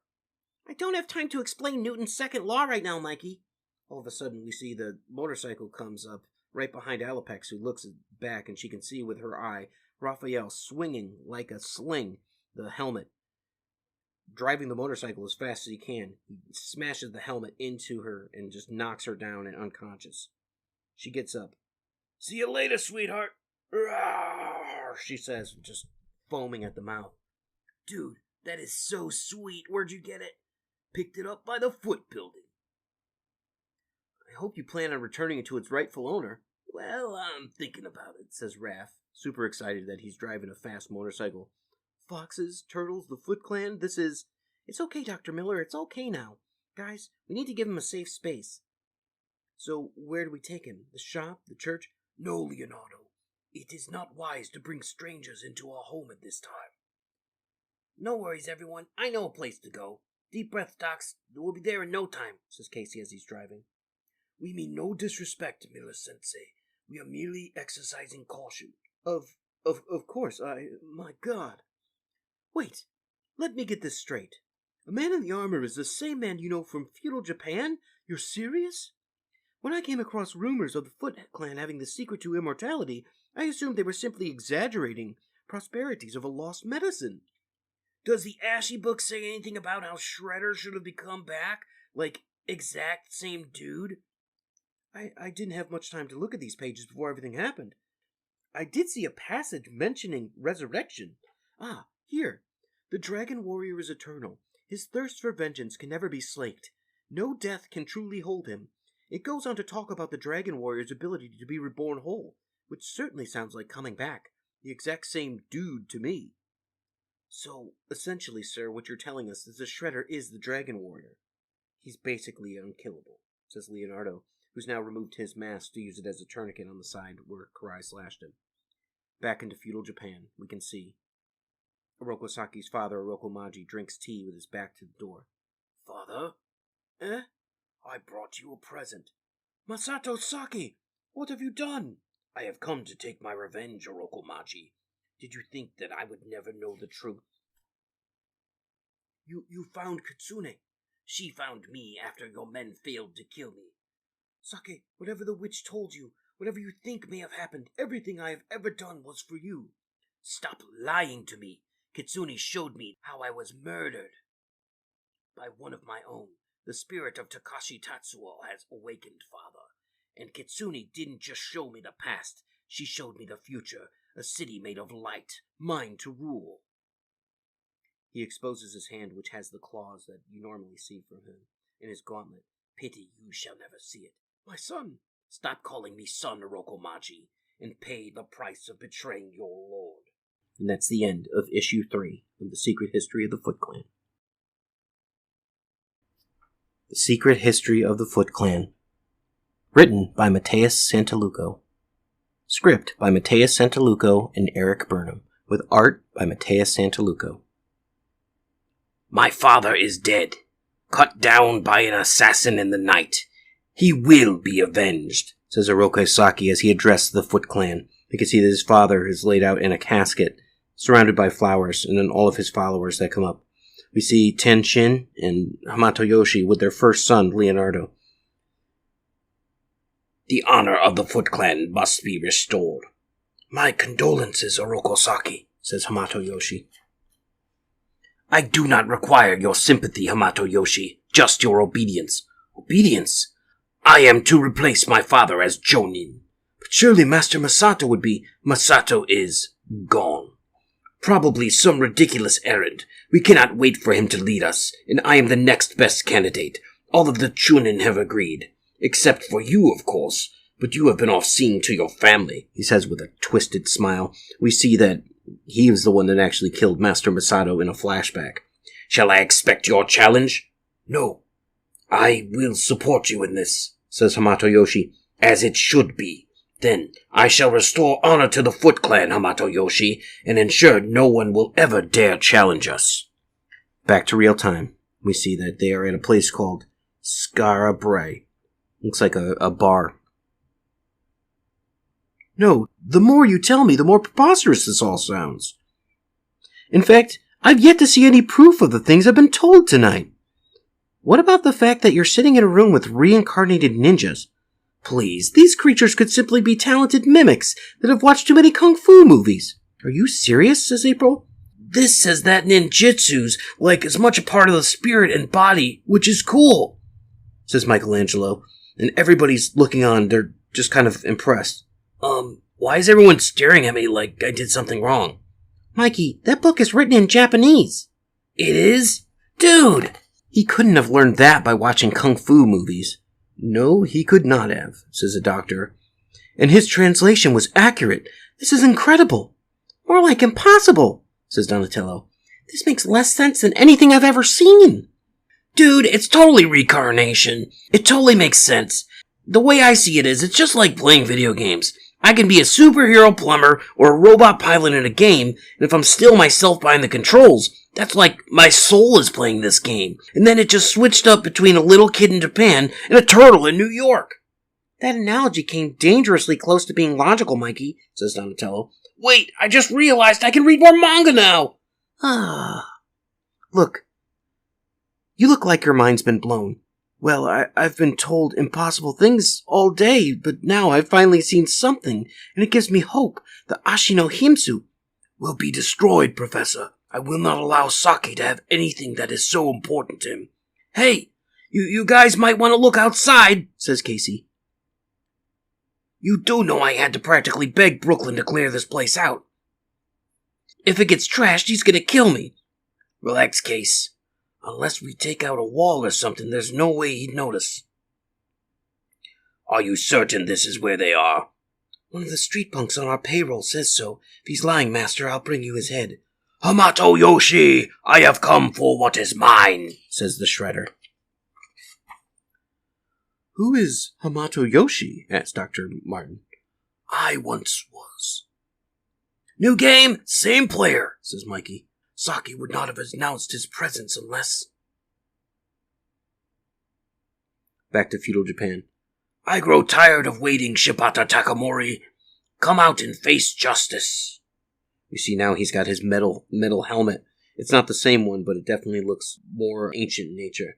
I don't have time to explain Newton's second law right now, Mikey. All of a sudden, we see the motorcycle comes up right behind Alopex, who looks back, and she can see with her eye Raphael swinging like a sling the helmet, driving the motorcycle as fast as he can. He smashes the helmet into her and just knocks her down and unconscious. She gets up. See you later, sweetheart. Rawr, she says, just foaming at the mouth. Dude, that is so sweet. Where'd you get it? Picked it up by the Foot Building. I hope you plan on returning it to its rightful owner. Well, I'm thinking about it, says Raph, super excited that he's driving a fast motorcycle. Foxes, turtles, the Foot Clan, this is... It's okay, Dr. Miller, it's okay now. Guys, we need to give him a safe space. So, where do we take him? The shop? The church? No, Leonardo. It is not wise to bring strangers into our home at this time. No worries, everyone. I know a place to go. Deep breath, Docs. We'll be there in no time, says Casey as he's driving. We mean no disrespect, Miller-sensei. We are merely exercising caution. Of course, my God. Wait, let me get this straight. A man in the armor is the same man you know from feudal Japan? You're serious? When I came across rumors of the Foot Clan having the secret to immortality, I assumed they were simply exaggerating prosperities of a lost medicine. Does the Ashy book say anything about how Shredder should have become back? Like, exact same dude? I didn't have much time to look at these pages before everything happened. I did see a passage mentioning resurrection. Ah, here. The Dragon Warrior is eternal. His thirst for vengeance can never be slaked. No death can truly hold him. It goes on to talk about the Dragon Warrior's ability to be reborn whole, which certainly sounds like coming back. The exact same dude to me. So, essentially, sir, what you're telling us is the Shredder is the Dragon Warrior. He's basically unkillable, says Leonardo, who's now removed his mask to use it as a tourniquet on the side where Karai slashed him. Back into feudal Japan, we can see Orokosaki's father, Orokomaji, drinks tea with his back to the door. Father? Eh? I brought you a present. Masato Saki! What have you done? I have come to take my revenge, Orokomaji. Did you think that I would never know the truth? You found Kitsune. She found me after your men failed to kill me. Saki, whatever the witch told you, whatever you think may have happened, everything I have ever done was for you. Stop lying to me. Kitsune showed me how I was murdered. By one of my own. The spirit of Takashi Tatsuo has awakened, Father. And Kitsune didn't just show me the past. She showed me the future. A city made of light. Mine to rule. He exposes his hand, which has the claws that you normally see from him, in his gauntlet. Pity you shall never see it. My son, stop calling me son, Orokomaji, and pay the price of betraying your lord. And that's the end of issue 3 of The Secret History of the Foot Clan. The Secret History of the Foot Clan. Written by Mateus Santolouco. Script by Mateus Santolouco and Erik Burnham, with art by Mateus Santolouco. My father is dead, cut down by an assassin in the night. He will be avenged, says Orokosaki as he addressed the Foot Clan. You can see that his father is laid out in a casket, surrounded by flowers, and then all of his followers that come up. We see Tenshin and Hamatoyoshi with their first son, Leonardo. The honor of the Foot Clan must be restored. My condolences, Orokosaki, says Hamatoyoshi. I do not require your sympathy, Hamatoyoshi, just your obedience. Obedience? I am to replace my father as Jonin. But surely Master Masato would be... Masato is gone. Probably some ridiculous errand. We cannot wait for him to lead us, and I am the next best candidate. All of the Chunin have agreed. Except for you, of course. But you have been off seeing to your family, he says with a twisted smile. We see that he was the one that actually killed Master Masato in a flashback. Shall I expect your challenge? No. I will support you in this, says Hamatoyoshi, as it should be. Then I shall restore honor to the Foot Clan, Hamatoyoshi, and ensure no one will ever dare challenge us. Back to real time. We see that they are at a place called Skara Brae. Looks like a bar. No, the more you tell me, the more preposterous this all sounds. In fact, I've yet to see any proof of the things I've been told tonight. What about the fact that you're sitting in a room with reincarnated ninjas? Please, these creatures could simply be talented mimics that have watched too many kung fu movies. Are you serious, says April? This says that ninjutsu's like as much a part of the spirit and body, which is cool, says Michelangelo. And everybody's looking on, they're just kind of impressed. Why is everyone staring at me like I did something wrong? Mikey, that book is written in Japanese. It is? Dude! He couldn't have learned that by watching kung fu movies. No, he could not have, says the doctor. And his translation was accurate. This is incredible. More like impossible, says Donatello. This makes less sense than anything I've ever seen. Dude, it's totally reincarnation. It totally makes sense. The way I see it is, it's just like playing video games. I can be a superhero plumber or a robot pilot in a game, and if I'm still myself behind the controls, that's like my soul is playing this game. And then it just switched up between a little kid in Japan and a turtle in New York. That analogy came dangerously close to being logical, Mikey, says Donatello. Wait, I just realized I can read more manga now! Ah. Look. You look like your mind's been blown. Well, I've been told impossible things all day, but now I've finally seen something, and it gives me hope. The Ashino Himsu will be destroyed, Professor. I will not allow Saki to have anything that is so important to him. Hey, you guys might want to look outside, says Casey. You do know I had to practically beg Brooklyn to clear this place out. If it gets trashed, he's gonna kill me. Relax, Case. Unless we take out a wall or something, there's no way he'd notice. Are you certain this is where they are? One of the street punks on our payroll says so. If he's lying, Master, I'll bring you his head. Hamato Yoshi, I have come for what is mine, says the Shredder. Who is Hamato Yoshi? Asked Dr. Martin. I once was. New game, same player, says Mikey. Saki would not have announced his presence unless... Back to feudal Japan. I grow tired of waiting, Shibata Takamori. Come out and face justice. You see now he's got his metal helmet. It's not the same one, but it definitely looks more ancient in nature.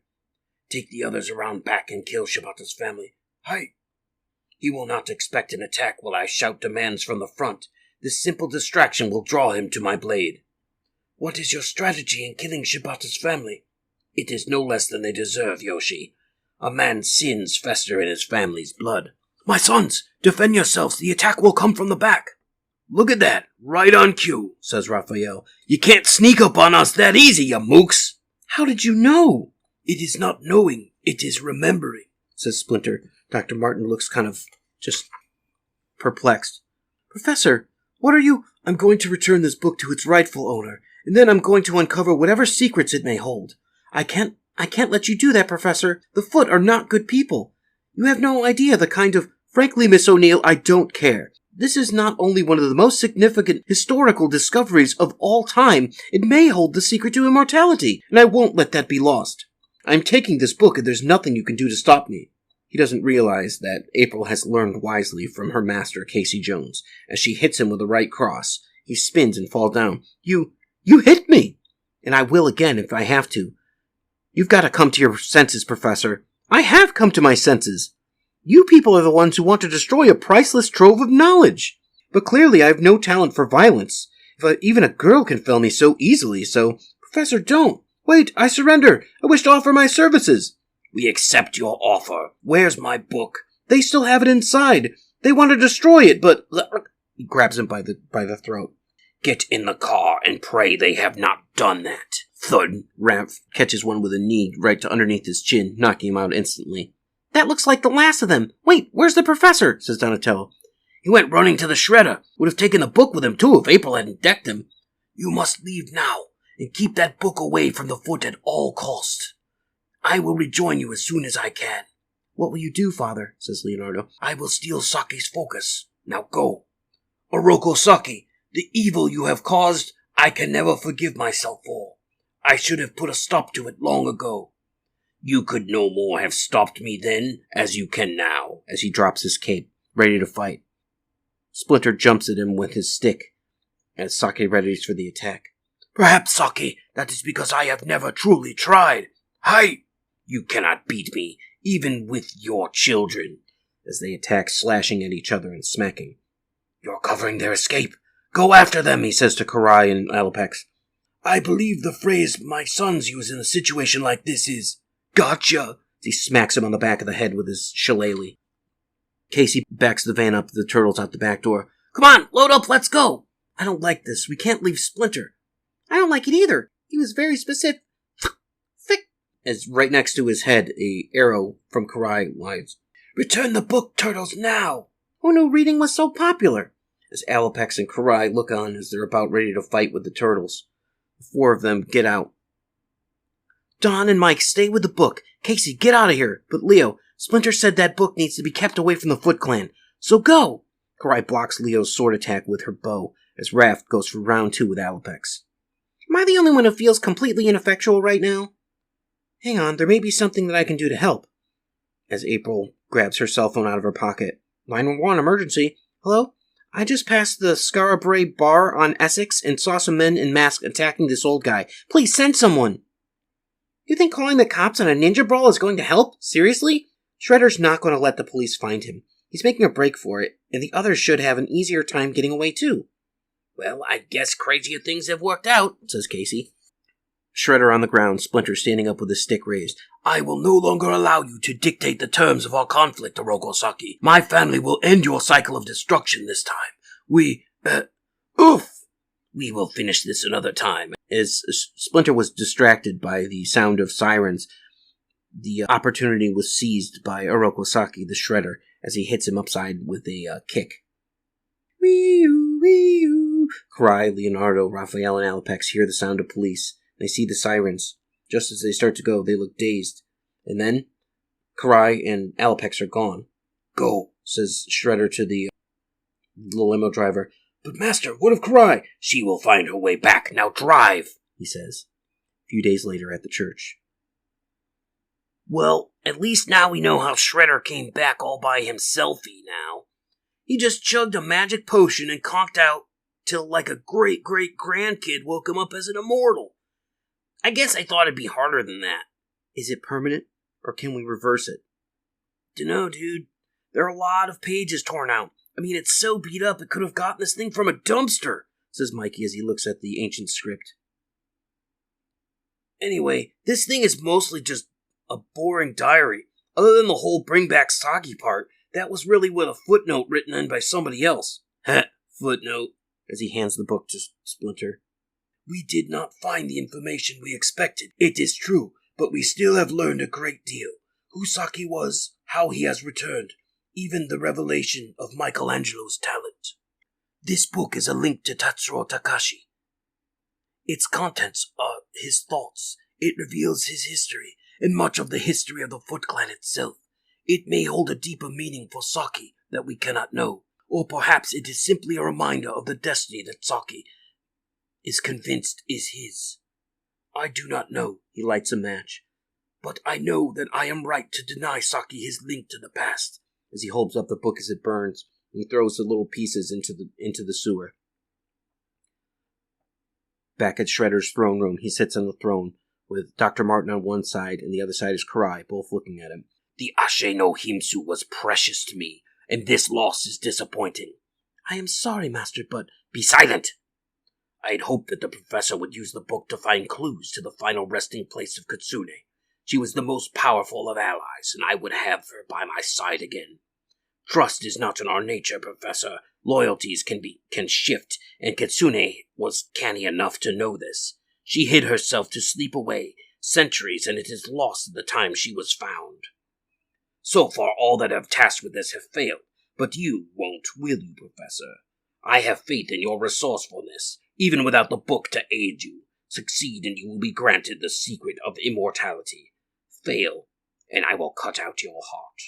Take the others around back and kill Shibata's family. Hi. He will not expect an attack while I shout demands from the front. This simple distraction will draw him to my blade. What is your strategy in killing Shibata's family? It is no less than they deserve, Yoshi. A man's sins fester in his family's blood. My sons, defend yourselves. The attack will come from the back. Look at that. Right on cue, says Raphael. You can't sneak up on us that easy, you mooks. How did you know? It is not knowing. It is remembering, says Splinter. Dr. Martin looks kind of just perplexed. Professor, what are you... I'm going to return this book to its rightful owner, and then I'm going to uncover whatever secrets it may hold. I can't let you do that, Professor. The Foot are not good people. You have no idea the kind of... Frankly, Miss O'Neill, I don't care. This is not only one of the most significant historical discoveries of all time, it may hold the secret to immortality, and I won't let that be lost. I'm taking this book, and there's nothing you can do to stop me. He doesn't realize that April has learned wisely from her master, Casey Jones. As she hits him with the right cross, he spins and falls down. You hit me! And I will again if I have to. You've got to come to your senses, Professor. I have come to my senses. You people are the ones who want to destroy a priceless trove of knowledge. But clearly I have no talent for violence. Even a girl can fell me so easily, so... Professor, don't! Wait, I surrender! I wish to offer my services! We accept your offer. Where's my book? They still have it inside. They want to destroy it, but... He grabs him by the throat. Get in the car and pray they have not done that. Thud. Raph catches one with a knee right to underneath his chin, knocking him out instantly. That looks like the last of them. Wait, where's the professor? Says Donatello. He went running to the shredder. Would have taken the book with him, too, if April hadn't decked him. You must leave now, and keep that book away from the Foot at all cost. I will rejoin you as soon as I can. What will you do, Father? Says Leonardo. I will steal Saki's focus. Now go. Oroko Saki, the evil you have caused, I can never forgive myself for. I should have put a stop to it long ago. You could no more have stopped me then, as you can now. As he drops his cape, ready to fight. Splinter jumps at him with his stick, as Saki readies for the attack. Perhaps, Saki, that is because I have never truly tried. Hi! You cannot beat me, even with your children. As they attack, slashing at each other and smacking. You're covering their escape. Go after them, he says to Karai and Alopex. I believe the phrase my sons use in a situation like this is, gotcha. He smacks him on the back of the head with his shillelagh. Casey backs the van up, the turtles out the back door. Come on, load up, let's go. I don't like this. We can't leave Splinter. I don't like it either. He was very specific. As right next to his head, a arrow from Karai lies. Return the book, turtles, now! Who knew reading was so popular? As Alopex and Karai look on as they're about ready to fight with the turtles. The four of them get out. Don and Mike, stay with the book. Casey, get out of here. But Leo, Splinter said that book needs to be kept away from the Foot Clan. So go! Karai blocks Leo's sword attack with her bow, as Raph goes for round 2 with Alopex. Am I the only one who feels completely ineffectual right now? Hang on, there may be something that I can do to help. As April grabs her cell phone out of her pocket. 911 emergency. Hello? I just passed the Scarabray bar on Essex and saw some men in masks attacking this old guy. Please send someone. You think calling the cops on a ninja brawl is going to help? Seriously? Shredder's not going to let the police find him. He's making a break for it, and the others should have an easier time getting away too. Well, I guess crazier things have worked out, says Casey. Shredder on the ground, Splinter standing up with his stick raised. I will no longer allow you to dictate the terms of our conflict, Orokosaki. My family will end your cycle of destruction this time. We will finish this another time. As Splinter was distracted by the sound of sirens, the opportunity was seized by Orokosaki, the Shredder, as he hits him upside with a kick. Wee-oo, wee-oo, cry Leonardo, Raphael, and Alapex hear the sound of police. They see the sirens. Just as they start to go, they look dazed. And then, Karai and Alapex are gone. Go, says Shredder to the limo driver. But Master, what of Karai? She will find her way back. Now drive, he says. A few days later at the church. Well, at least now we know how Shredder came back all by himselfy now. He just chugged a magic potion and conked out till like a great-great-grandkid woke him up as an immortal. I guess I thought it'd be harder than that. Is it permanent, or can we reverse it? Dunno, dude. There are a lot of pages torn out. I mean, it's so beat up it could have gotten this thing from a dumpster, says Mikey as he looks at the ancient script. Anyway, this thing is mostly just a boring diary. Other than the whole bring back Saki part, that was really with a footnote written in by somebody else. Heh, footnote, as he hands the book to Splinter. We did not find the information we expected, it is true, but we still have learned a great deal. Who Saki was, how he has returned, even the revelation of Michelangelo's talent. This book is a link to Tatsuro Takashi. Its contents are his thoughts. It reveals his history, and much of the history of the Foot Clan itself. It may hold a deeper meaning for Saki that we cannot know, or perhaps it is simply a reminder of the destiny that Saki is convinced is his. I do not know, he lights a match, but I know that I am right to deny Saki his link to the past. As he holds up the book as it burns, and he throws the little pieces into the sewer. Back at Shredder's throne room, he sits on the throne, with Dr. Martin on one side, and the other side is Karai, both looking at him. The Ashe no Himsu was precious to me, and this loss is disappointing. I am sorry, Master, but be silent! I had hoped that the professor would use the book to find clues to the final resting place of Kitsune. She was the most powerful of allies, and I would have her by my side again. Trust is not in our nature, Professor. Loyalties can shift, and Kitsune was canny enough to know this. She hid herself to sleep away centuries, and it is lost at the time she was found. So far, all that I've tasked with this have failed, but you won't, will you, Professor? I have faith in your resourcefulness. Even without the book to aid you, succeed and you will be granted the secret of immortality. Fail, and I will cut out your heart.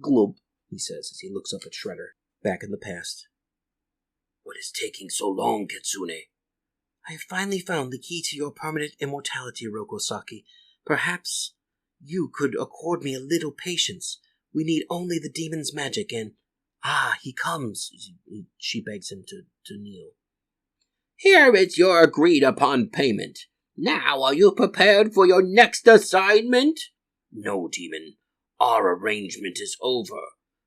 Glub, he says as he looks up at Shredder, back in the past. What is taking so long, Kitsune? I have finally found the key to your permanent immortality, Orokosaki. Perhaps you could accord me a little patience. We need only the demon's magic and... Ah, he comes. She begs him to kneel. Here is your agreed-upon payment. Now are you prepared for your next assignment? No, demon. Our arrangement is over.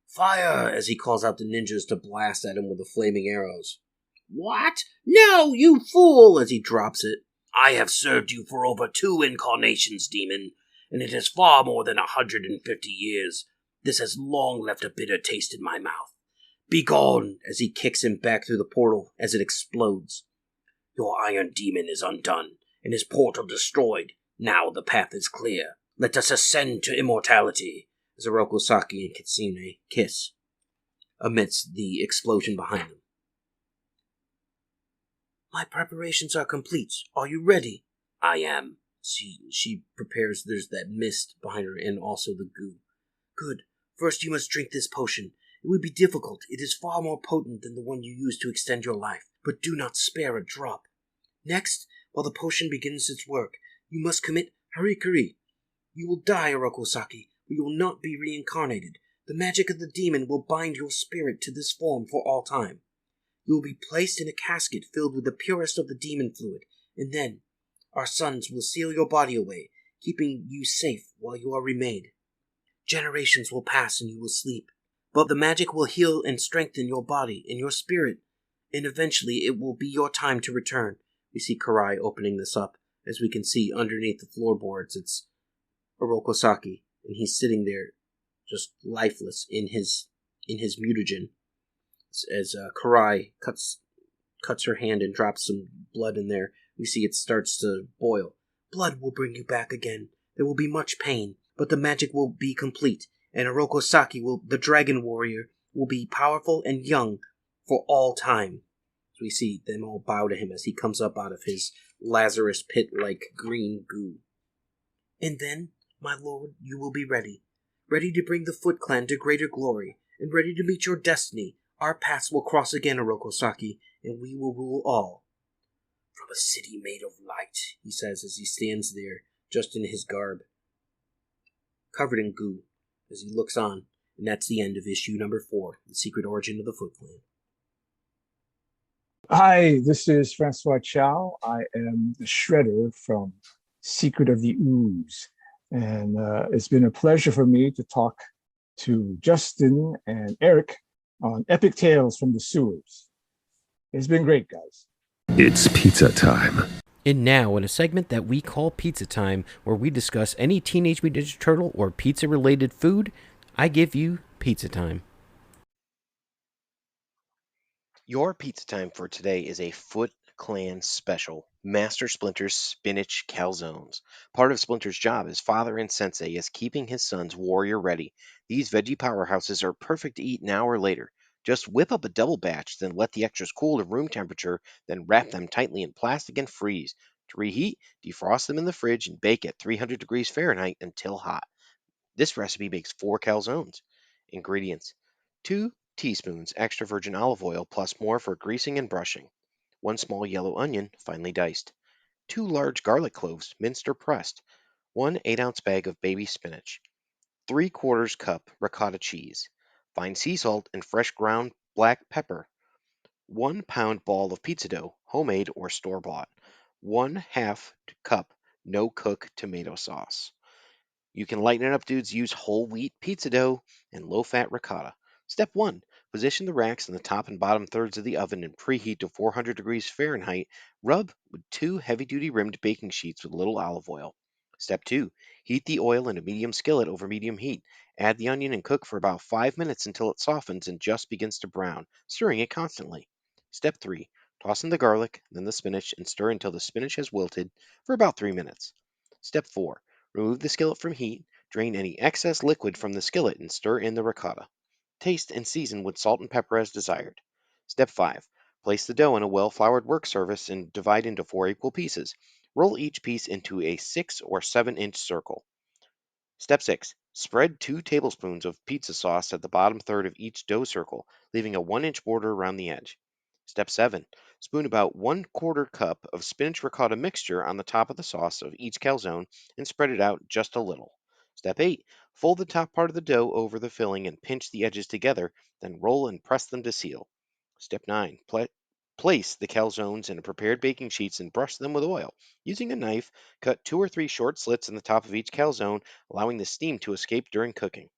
Fire! As he calls out the ninjas to blast at him with the flaming arrows. What? No, you fool! As he drops it. I have served you for over 2 incarnations, demon, and it is far more than 150 years. This has long left a bitter taste in my mouth. Begone! As he kicks him back through the portal as it explodes. Your iron demon is undone, and his portal destroyed. Now the path is clear. Let us ascend to immortality. As Orokosaki and Kitsune kiss, amidst the explosion behind them. My preparations are complete. Are you ready? I am. She prepares. There's that mist behind her and also the goo. Good. First you must drink this potion. It will be difficult. It is far more potent than the one you used to extend your life, but do not spare a drop. Next, while the potion begins its work, you must commit harikiri. You will die, Orokosaki, but you will not be reincarnated. The magic of the demon will bind your spirit to this form for all time. You will be placed in a casket filled with the purest of the demon fluid, and then our sons will seal your body away, keeping you safe while you are remade. Generations will pass and you will sleep, but the magic will heal and strengthen your body and your spirit, and eventually it will be your time to return. We see Karai opening this up. As we can see underneath the floorboards, it's Orokosaki, and he's sitting there just lifeless in his mutagen. As Karai cuts her hand and drops some blood in there, we see it starts to boil. Blood will bring you back again. There will be much pain, but the magic will be complete, and Orokosaki, the dragon warrior, will be powerful and young for all time. So we see them all bow to him as he comes up out of his Lazarus pit-like green goo. And then, my lord, you will be ready to bring the Foot Clan to greater glory, and ready to meet your destiny. Our paths will cross again, Orokosaki, and we will rule all. From a city made of light, he says as he stands there, just in his garb, covered in goo, as he looks on. And that's the end of issue number 4, The Secret Origin of the Foot Clan. Hi, this is Francois Chow. I am the Shredder from Secret of the Ooze. And it's been a pleasure for me to talk to Justin and Erik on Epic Tales from the Sewers. It's been great, guys. It's pizza time. And now, in a segment that we call Pizza Time, where we discuss any Teenage Mutant Ninja Turtle or pizza-related food, I give you Pizza Time. Your pizza time for today is a Foot Clan special, Master Splinter's Spinach Calzones. Part of Splinter's job as father and sensei is keeping his sons warrior ready. These veggie powerhouses are perfect to eat now or later. Just whip up a double batch, then let the extras cool to room temperature, then wrap them tightly in plastic and freeze. To reheat, defrost them in the fridge and bake at 300 degrees Fahrenheit until hot. This recipe makes 4 calzones. Ingredients: 2 teaspoons extra virgin olive oil plus more for greasing and brushing. 1 small yellow onion, finely diced. 2 large garlic cloves, minced or pressed. 1 8-ounce bag of baby spinach. 3/4 cup ricotta cheese. Fine sea salt and fresh ground black pepper. 1 pound ball of pizza dough, homemade or store-bought. 1/2 cup no-cook tomato sauce. You can lighten it up, dudes. Use whole wheat pizza dough and low-fat ricotta. Step 1. Position the racks in the top and bottom thirds of the oven and preheat to 400 degrees Fahrenheit. Rub with 2 heavy-duty rimmed baking sheets with a little olive oil. Step 2. Heat the oil in a medium skillet over medium heat. Add the onion and cook for about 5 minutes until it softens and just begins to brown, stirring it constantly. Step 3. Toss in the garlic, then the spinach, and stir until the spinach has wilted for about 3 minutes. Step 4. Remove the skillet from heat, drain any excess liquid from the skillet, and stir in the ricotta. Taste and season with salt and pepper as desired. Step 5. Place the dough in a well-floured work surface and divide into 4 equal pieces. Roll each piece into a 6 or 7-inch circle. Step 6. Spread 2 tablespoons of pizza sauce at the bottom third of each dough circle, leaving a 1-inch border around the edge. Step 7. Spoon about 1/4 cup of spinach ricotta mixture on the top of the sauce of each calzone and spread it out just a little. Step 8. Fold the top part of the dough over the filling and pinch the edges together, then roll and press them to seal. Step 9. Place the calzones in prepared baking sheets and brush them with oil. Using a knife, cut 2 or 3 short slits in the top of each calzone, allowing the steam to escape during cooking.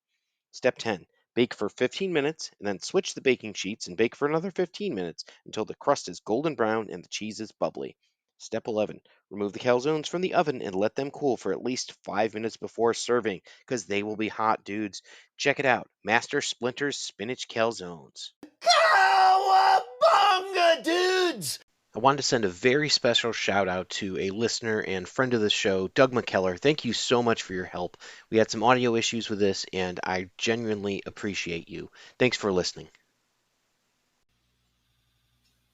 Step 10. Bake for 15 minutes, and then switch the baking sheets and bake for another 15 minutes until the crust is golden brown and the cheese is bubbly. Step 11. Remove the calzones from the oven and let them cool for at least 5 minutes before serving, because they will be hot, dudes. Check it out. Master Splinter's Spinach Calzones. Cowabunga, dudes! I wanted to send a very special shout out to a listener and friend of the show, Doug McKellar. Thank you so much for your help. We had some audio issues with this, and I genuinely appreciate you. Thanks for listening.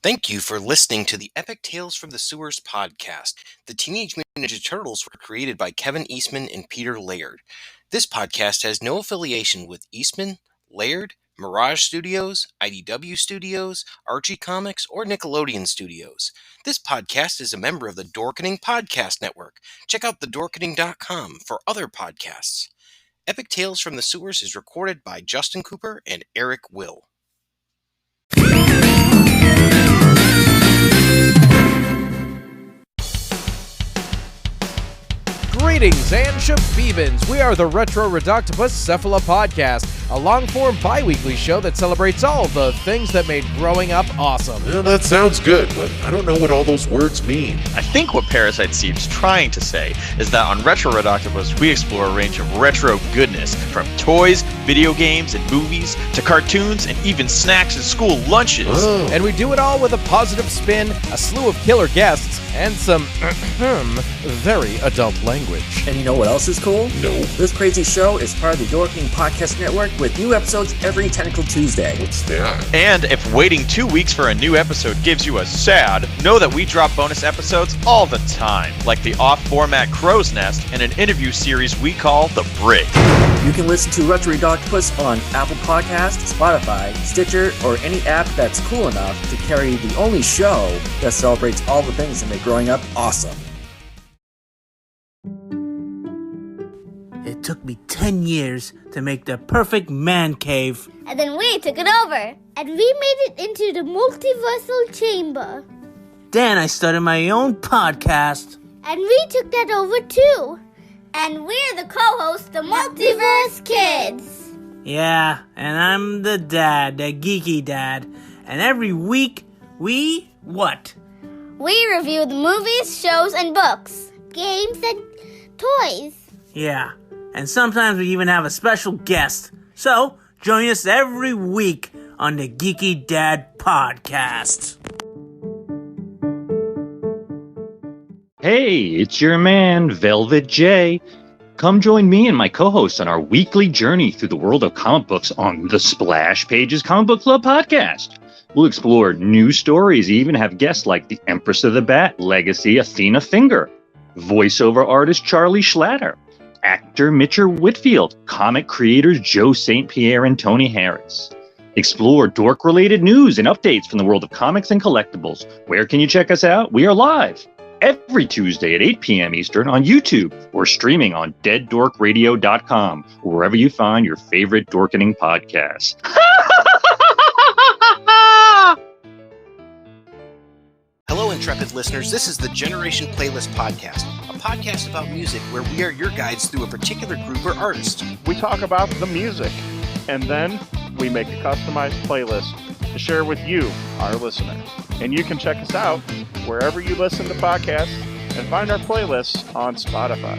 Thank you for listening to the Epic Tales from the Sewers podcast. The Teenage Mutant Ninja Turtles were created by Kevin Eastman and Peter Laird. This podcast has no affiliation with Eastman, Laird, Mirage Studios, IDW Studios, Archie Comics, or Nickelodeon Studios. This podcast is a member of the Dorkening Podcast Network. Check out thedorkening.com for other podcasts. Epic Tales from the Sewers is recorded by Justin Cooper and Eric Will. Greetings and shabibans. We are the Retro Redoctopus Cephala Podcast, a long-form bi-weekly show that celebrates all the things that made growing up awesome. Well, that sounds good, but I don't know what all those words mean. I think what Parasite seems trying to say is that on Retro Redoctopus, we explore a range of retro goodness, from toys, video games, and movies, to cartoons, and even snacks and school lunches. Oh. And we do it all with a positive spin, a slew of killer guests, and some very adult language. And you know what else is cool? No. This crazy show is part of the Dorking Podcast Network with new episodes every Tentacle Tuesday. What's that? And if waiting 2 weeks for a new episode gives you a sad, know that we drop bonus episodes all the time, like the off-format Crow's Nest and an interview series we call The Brig. You can listen to Retro Redoctopus on Apple Podcasts, Spotify, Stitcher, or any app that's cool enough to carry the only show that celebrates all the things that make growing up awesome. It took me 10 years to make the perfect man cave. And then we took it over. And we made it into the multiversal chamber. Then I started my own podcast. And we took that over too. And we're the co-hosts, the Multiverse Kids. Yeah, and I'm the dad, the geeky dad. And every week, we what? We review the movies, shows, and books, games, and toys. Yeah, and sometimes we even have a special guest. So, join us every week on the Geeky Dad Podcast. Hey, it's your man, Velvet J. Come join me and my co-hosts on our weekly journey through the world of comic books on the Splash Pages Comic Book Club podcast. We'll explore new stories, even have guests like the Empress of the Bat Legacy Athena Finger, voiceover artist Charlie Schlatter, actor Mitcher Whitfield, comic creators Joe St. Pierre and Tony Harris. Explore dork-related news and updates from the world of comics and collectibles. Where can you check us out? We are live every Tuesday at 8 p.m. Eastern on YouTube or streaming on deaddorkradio.com, or wherever you find your favorite dorkening podcasts. Hello, intrepid listeners. This is the Generation Playlist Podcast, a podcast about music where we are your guides through a particular group or artist. We talk about the music, and then we make a customized playlist to share with you, our listener. And you can check us out wherever you listen to podcasts and find our playlists on Spotify.